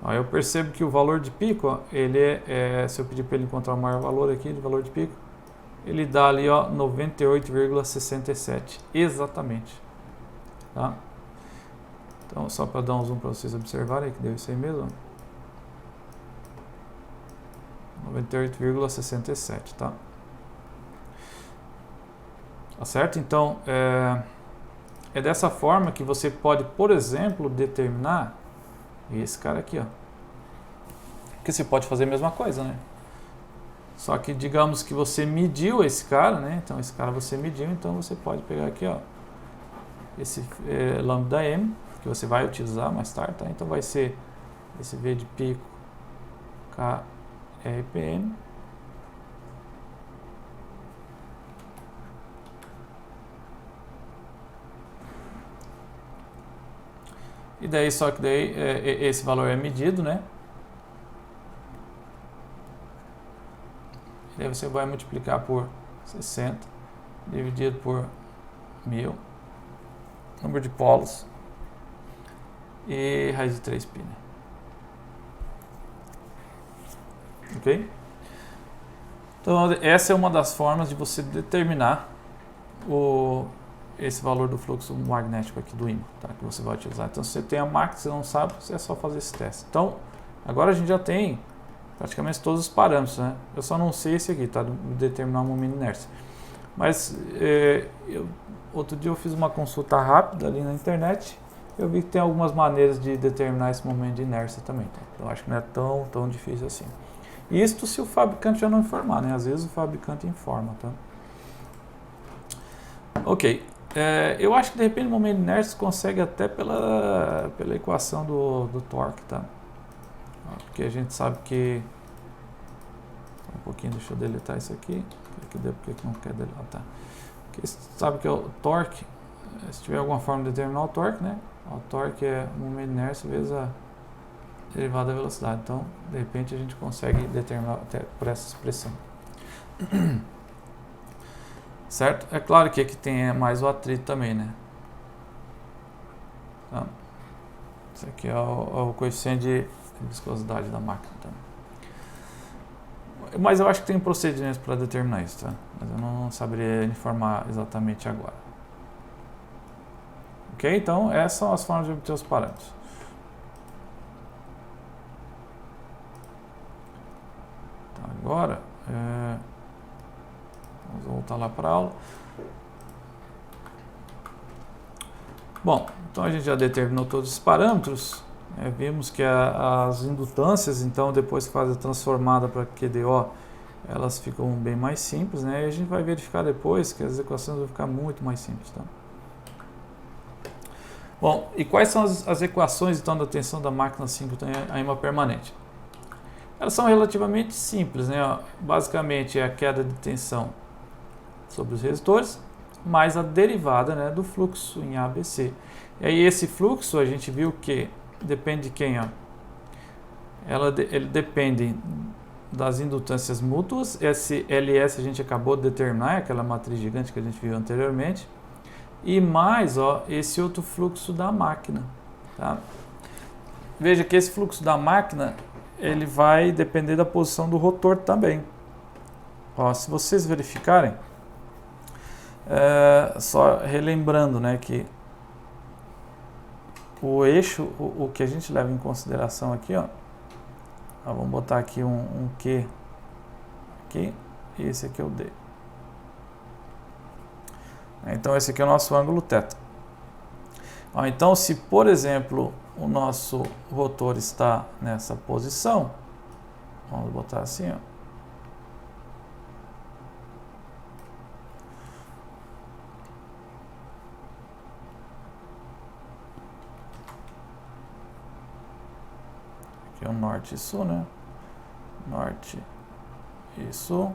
Ó, eu percebo que o valor de pico, ó, ele se eu pedir para ele encontrar o maior valor aqui de valor de pico, ele dá ali, ó, 98,67 exatamente, tá? Então, só para dar um zoom para vocês observarem que deve ser mesmo, 98,67, tá? Tá certo? Então, é dessa forma que você pode, por exemplo, determinar esse cara aqui, ó. Porque você pode fazer a mesma coisa, né? Só que digamos que você mediu esse cara, né? Então esse cara você mediu, então você pode pegar aqui, ó, esse lambda m, que você vai utilizar mais tarde, tá? Então vai ser esse V de pico K RPM. E daí, só que daí esse valor é medido, né? E daí você vai multiplicar por 60 dividido por 1000, número de polos, e raiz de 3π, né? Ok? Então essa é uma das formas de você determinar esse valor do fluxo magnético aqui do ímã, tá? Que você vai utilizar. Então se você tem a máquina, você não sabe, é só fazer esse teste. Então agora a gente já tem praticamente todos os parâmetros, né? Eu só não sei esse aqui, tá? Determinar o momento de inércia. Mas outro dia eu fiz uma consulta rápida ali na internet. Eu vi que tem algumas maneiras de determinar esse momento de inércia também, tá? Então acho que não é tão difícil assim. Isto se o fabricante já não informar, né? Às vezes o fabricante informa, tá? Ok. Eu acho que de repente o momento de inércia consegue até pela equação do torque, tá? Porque a gente sabe que... Um pouquinho, deixa eu deletar isso aqui. Porque não quer deletar. Porque você sabe que o torque, se tiver alguma forma de determinar o torque, né? O torque é o momento de inércia vezes a derivada da velocidade. Então, de repente, a gente consegue determinar até por essa expressão. Certo? É claro que aqui tem mais o atrito também, né? Então, isso aqui é o coeficiente de viscosidade da máquina também. Mas eu acho que tem procedimentos para determinar isso, tá? Mas eu não saberia informar exatamente agora. Ok? Então, essas são as formas de obter os parâmetros. Então, agora, vamos voltar lá para a aula. Bom, então a gente já determinou todos os parâmetros. Vimos que as indutâncias, então, depois que faz a transformada para QDO, elas ficam bem mais simples, né? E a gente vai verificar depois que as equações vão ficar muito mais simples, tá? Bom, e quais são as equações, então, da tensão da máquina síncrona a ímã permanente? Elas são relativamente simples, né? Basicamente é a queda de tensão sobre os resistores, mais a derivada, né, do fluxo em ABC. E aí esse fluxo a gente viu que depende de quem, ó? Ele depende das indutâncias mútuas. Esse LS a gente acabou de determinar, aquela matriz gigante que a gente viu anteriormente. E mais, ó, esse outro fluxo da máquina, tá? Veja que esse fluxo da máquina, ele vai depender da posição do rotor também. Ó, se vocês verificarem, só relembrando, né, que o eixo, o que a gente leva em consideração aqui, ó, vamos botar aqui um Q aqui, e esse aqui é o D. Então esse aqui é o nosso ângulo θ. Então se, por exemplo, o nosso rotor está nessa posição, vamos botar assim, ó. Aqui é o norte e sul, né? Norte e sul.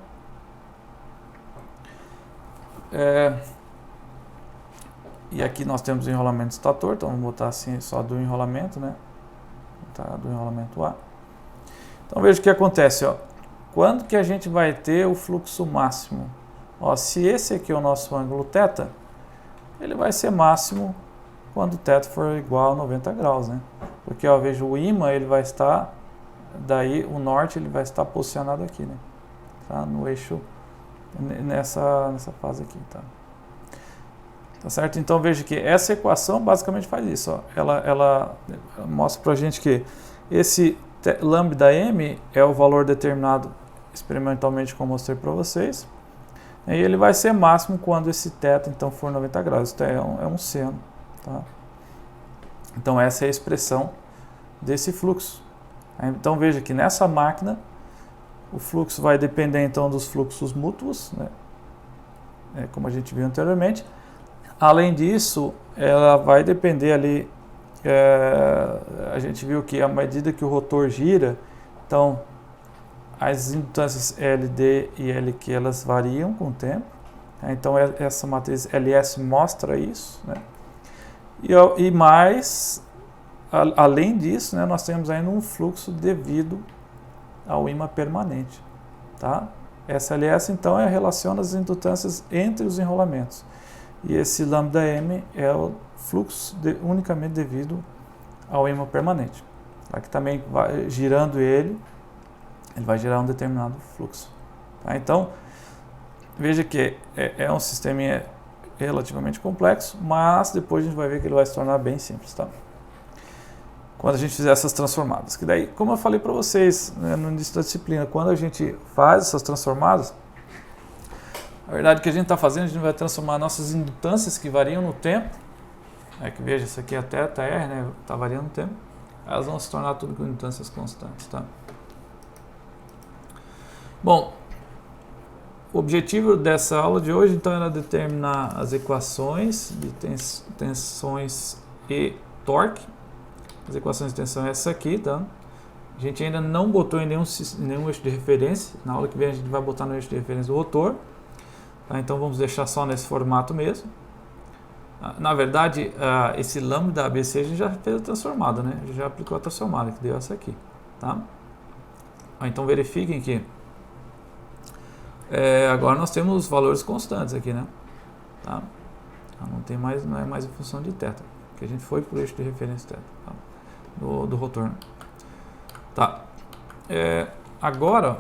E aqui nós temos o enrolamento estator, então vamos botar assim só do enrolamento, né? Tá, do enrolamento A. Então veja o que acontece, ó. Quando que a gente vai ter o fluxo máximo? Ó, se esse aqui é o nosso ângulo θ, ele vai ser máximo quando o θ for igual a 90 graus, né? Porque ó, veja, o ímã ele vai estar, daí o norte ele vai estar posicionado aqui, né? Tá? No eixo, nessa fase aqui, tá? Tá certo? Então veja que essa equação basicamente faz isso, ó. Ela mostra pra gente que esse lambda m é o valor determinado experimentalmente, como eu mostrei para vocês. E ele vai ser máximo quando esse θ então for 90 graus. Isso é um seno. Tá? Então essa é a expressão desse fluxo. Então veja que nessa máquina o fluxo vai depender então dos fluxos mútuos, né? Como a gente viu anteriormente. Além disso, ela vai depender ali, a gente viu que à medida que o rotor gira, então as indutâncias LD e LQ elas variam com o tempo. Então essa matriz LS mostra isso, né? E mais, além disso, né, nós temos ainda um fluxo devido ao ímã permanente. Tá? Essa LS então relaciona as indutâncias entre os enrolamentos. E esse lambda m é o fluxo unicamente devido ao ímã permanente. Aqui também, girando ele vai gerar um determinado fluxo. Tá? Então, veja que é um sistema relativamente complexo, mas depois a gente vai ver que ele vai se tornar bem simples. Tá? Quando a gente fizer essas transformadas. Que daí, como eu falei para vocês, né, no início da disciplina, quando a gente faz essas transformadas, a verdade que a gente está fazendo, a gente vai transformar nossas indutâncias que variam no tempo, que veja, isso aqui é θ, R, né, está variando no tempo, elas vão se tornar tudo com indutâncias constantes. Tá? Bom, o objetivo dessa aula de hoje então era determinar as equações de tensões e torque. As equações de tensão é essa aqui, tá? A gente ainda não botou em nenhum eixo de referência. Na aula que vem a gente vai botar no eixo de referência do rotor. Tá? Então vamos deixar só nesse formato mesmo. Na verdade, esse lambda ABC a gente já fez a transformada, né? A gente já aplicou a transformada, que deu essa aqui, tá? Então verifiquem que agora nós temos os valores constantes aqui, né? Tá? Não é mais em função de θ, porque a gente foi para o eixo de referência θ, tá? do rotor. Tá. Agora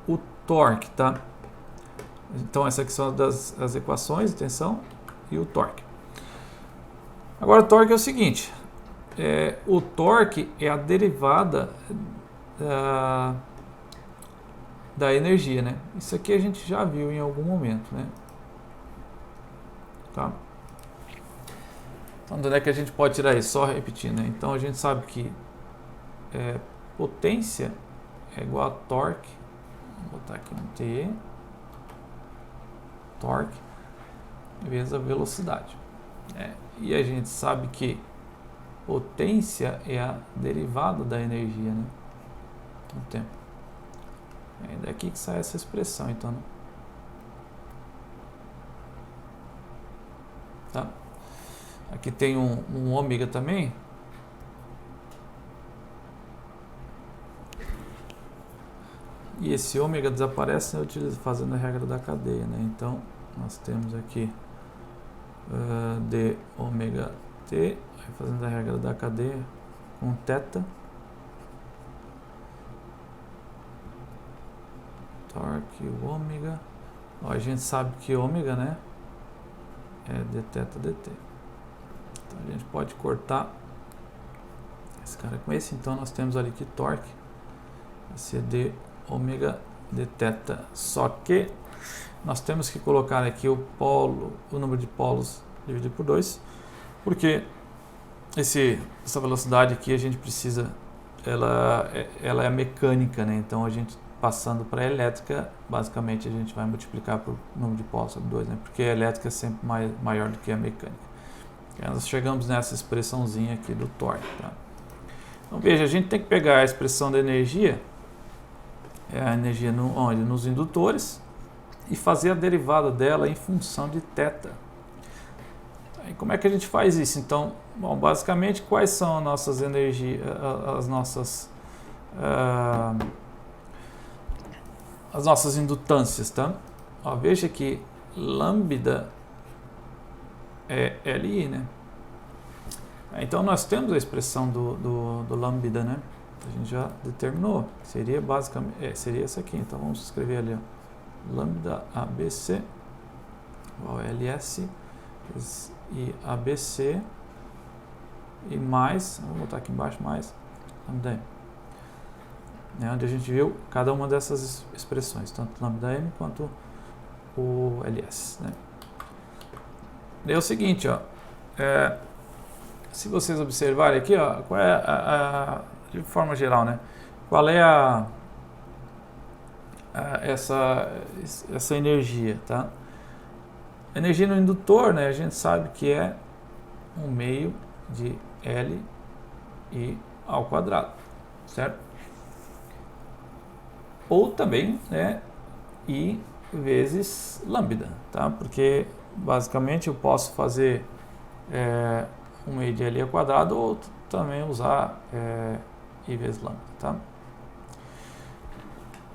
o torque, tá? Então essas aqui são as equações de tensão e o torque. Agora o torque é o seguinte, o torque é a derivada da energia, né? Isso aqui a gente já viu em algum momento, né? Tá? Então, onde é que a gente pode tirar isso? Só repetindo, né? Então, a gente sabe que potência é igual a torque. Vou botar aqui um T. Torque vezes a velocidade. E a gente sabe que potência é a derivada da energia, né? No tempo. É daqui que sai essa expressão, então. Né? Tá? Aqui tem um ômega também. E esse ômega desaparece fazendo a regra da cadeia, né? Então, nós temos aqui d ômega t, fazendo a regra da cadeia com θ. Torque, ômega. Ó, a gente sabe que ômega, né? É dθ dt. Então a gente pode cortar esse cara com esse. Então nós temos ali que torque vai ser d ômega dθ. Só que nós temos que colocar aqui o número de polos dividido por 2, porque essa velocidade aqui a gente precisa, ela é mecânica, né? Então a gente passando para a elétrica, basicamente a gente vai multiplicar por número de polos sobre 2, né? Porque a elétrica é sempre maior do que a mecânica. E nós chegamos nessa expressãozinha aqui do torque. Tá? Então veja, a gente tem que pegar a expressão da energia, a energia nos indutores, e fazer a derivada dela em função de θ. E como é que a gente faz isso? Então, bom, basicamente, quais são as nossas energias, as nossas indutâncias, tá? Ó, veja que lambda LI, né? Então nós temos a expressão do lambda, né? A gente já determinou. Seria basicamente, seria essa aqui. Então vamos escrever ali, ó. Lambda ABC igual a LS e ABC e mais, vou botar aqui embaixo mais lambda M. É onde a gente viu cada uma dessas expressões, tanto lambda M quanto o LS, né? É o seguinte, ó, se vocês observarem aqui, ó, qual é de forma geral, né? Qual é essa energia, tá? A energia no indutor, né? A gente sabe que é 1/2 de L I ao quadrado, certo? Ou também, né, I vezes lambda, tá? Porque basicamente eu posso fazer 1/2 de L ao quadrado ou também usar I vezes lambda, tá?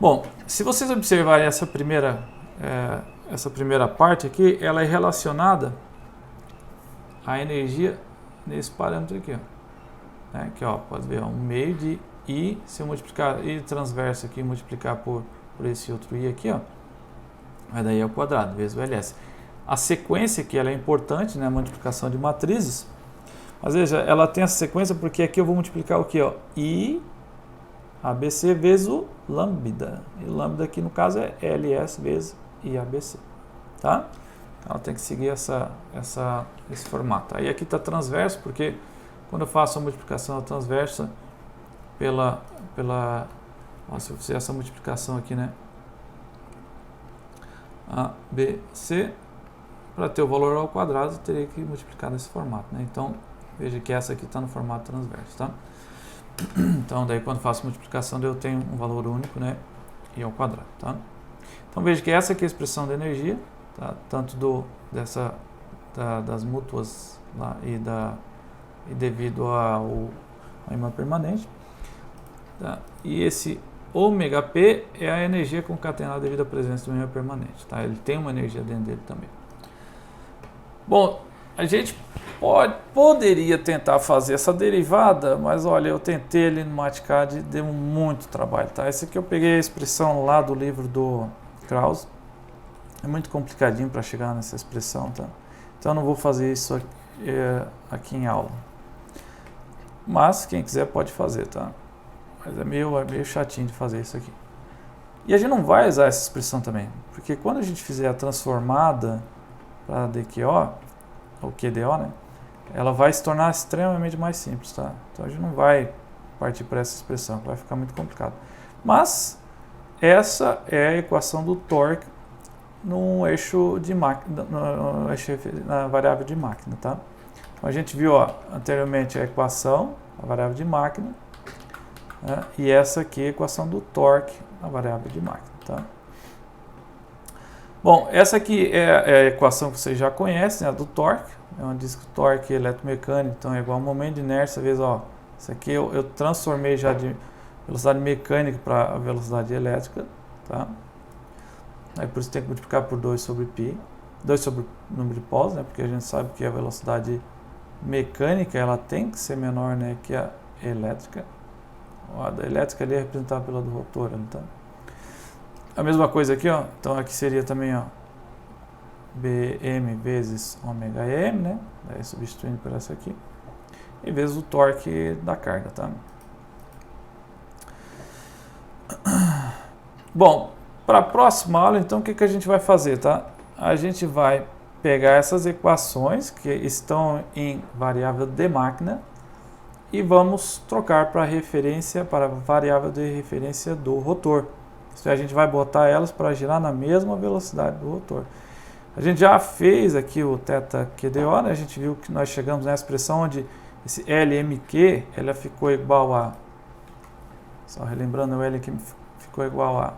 Bom, se vocês observarem essa primeira parte aqui, ela é relacionada à energia nesse parâmetro aqui, ó. Né? Aqui, ó, pode ver, ó, 1/2 de I, se eu multiplicar I transverso aqui, multiplicar por esse outro I aqui, ó, vai dar I ao quadrado, vezes o LS. A sequência aqui, ela é importante, né, a multiplicação de matrizes, mas veja, ela tem essa sequência porque aqui eu vou multiplicar o que, ó, I ABC vezes o lambda, e o lambda aqui no caso é LS vezes I ABC, tá? Ela tem que seguir esse formato. Aí aqui está transverso, porque quando eu faço a multiplicação transversa se eu fizer essa multiplicação aqui, né? A, B, C, para ter o valor ao quadrado, eu teria que multiplicar nesse formato, né? Então, veja que essa aqui está no formato transverso, tá? Então, daí quando faço multiplicação, eu tenho um valor único, né? I ao quadrado, tá? Então, veja que essa aqui é a expressão da energia, tá? Tanto das mútuas lá e devido ao ímã permanente. Tá? E esse ômega P é a energia concatenada devido à presença do ímã permanente. Tá? Ele tem uma energia dentro dele também. Bom, a gente poderia tentar fazer essa derivada, mas olha, eu tentei ali no MATCAD, deu muito trabalho. Tá? Esse aqui eu peguei a expressão lá do livro do Krauss. É muito complicadinho para chegar nessa expressão. Tá? Então eu não vou fazer isso aqui em aula. Mas quem quiser pode fazer, tá? Mas é meio chatinho de fazer isso aqui. E a gente não vai usar essa expressão também, porque quando a gente fizer a transformada para DQO, ou QDO, né, ela vai se tornar extremamente mais simples, tá? Então a gente não vai partir para essa expressão, vai ficar muito complicado. Mas essa é a equação do torque no eixo de máquina, na variável de máquina, tá? Então a gente viu, ó, anteriormente a equação, a variável de máquina, né? E essa aqui é a equação do torque, a variável de máquina, tá? Bom, essa aqui é a equação que vocês já conhecem, né, do torque, onde diz que o torque eletromecânico então, é igual ao momento de inércia vezes, ó, isso aqui eu transformei já de velocidade mecânica para a velocidade elétrica, tá? Aí por isso tem que multiplicar por 2 sobre π, 2 sobre o número de polos, né, porque a gente sabe que a velocidade mecânica ela tem que ser menor, né, que a elétrica. A da elétrica ali é representada pela do rotor, tá? A mesma coisa aqui, ó. Então aqui seria também, ó, Bm vezes ômega m, né? Daí substituindo por essa aqui. E vezes o torque da carga, tá? Bom, para a próxima aula, então, o que a gente vai fazer, tá? A gente vai pegar essas equações que estão em variável de máquina e vamos trocar para a variável de referência do rotor. A gente vai botar elas para girar na mesma velocidade do rotor. A gente já fez aqui o θQDO, né? A gente viu que nós chegamos nessa expressão onde esse LMQ ela ficou igual a, só relembrando, o LMQ ficou igual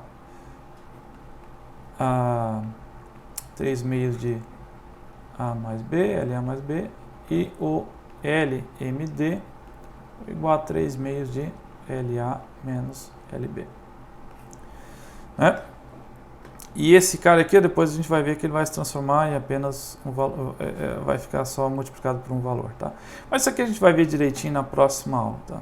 a 3 meios de A mais B, LA mais B, e o LMD igual a 3 meios de LA menos LB. Né? E esse cara aqui, depois a gente vai ver que ele vai se transformar em apenas um valor, vai ficar só multiplicado por um valor, tá? Mas isso aqui a gente vai ver direitinho na próxima aula, tá?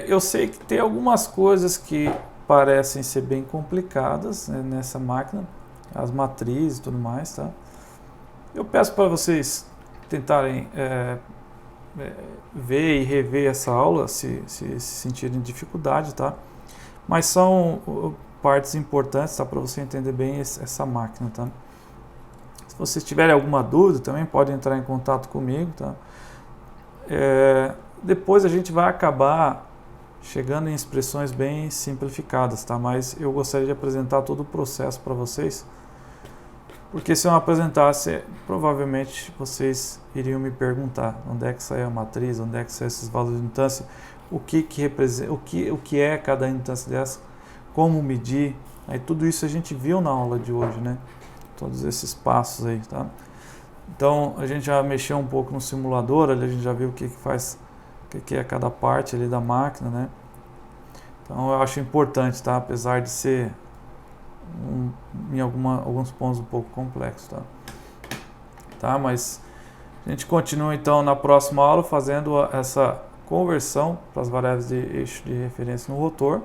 Eu sei que tem algumas coisas que parecem ser bem complicadas, né, nessa máquina, as matrizes e tudo mais, tá? Eu peço para vocês tentarem ver e rever essa aula se sentirem dificuldade, tá? Mas são partes importantes, tá? Para você entender bem essa máquina, tá? Se vocês tiverem alguma dúvida, também podem entrar em contato comigo, tá? Depois a gente vai acabar chegando em expressões bem simplificadas, tá? Mas eu gostaria de apresentar todo o processo para vocês, porque se eu não apresentasse, provavelmente vocês iriam me perguntar onde é que sai a matriz, onde é que sai esses valores de instância, o que representa, o que é cada instância dessa, como medir. Aí tudo isso a gente viu na aula de hoje, né? Todos esses passos aí, tá? Então a gente já mexeu um pouco no simulador, ali a gente já viu o que faz, o que é cada parte ali da máquina, né? Então eu acho importante, tá? Apesar de ser em alguns pontos um pouco complexo, tá? Mas a gente continua então na próxima aula fazendo essa conversão para as variáveis de eixo de referência no rotor.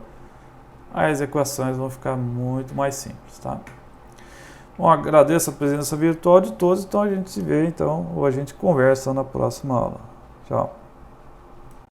As equações vão ficar muito mais simples, tá? Bom, agradeço a presença virtual de todos, então a gente se vê então, ou a gente conversa na próxima aula. Tchau.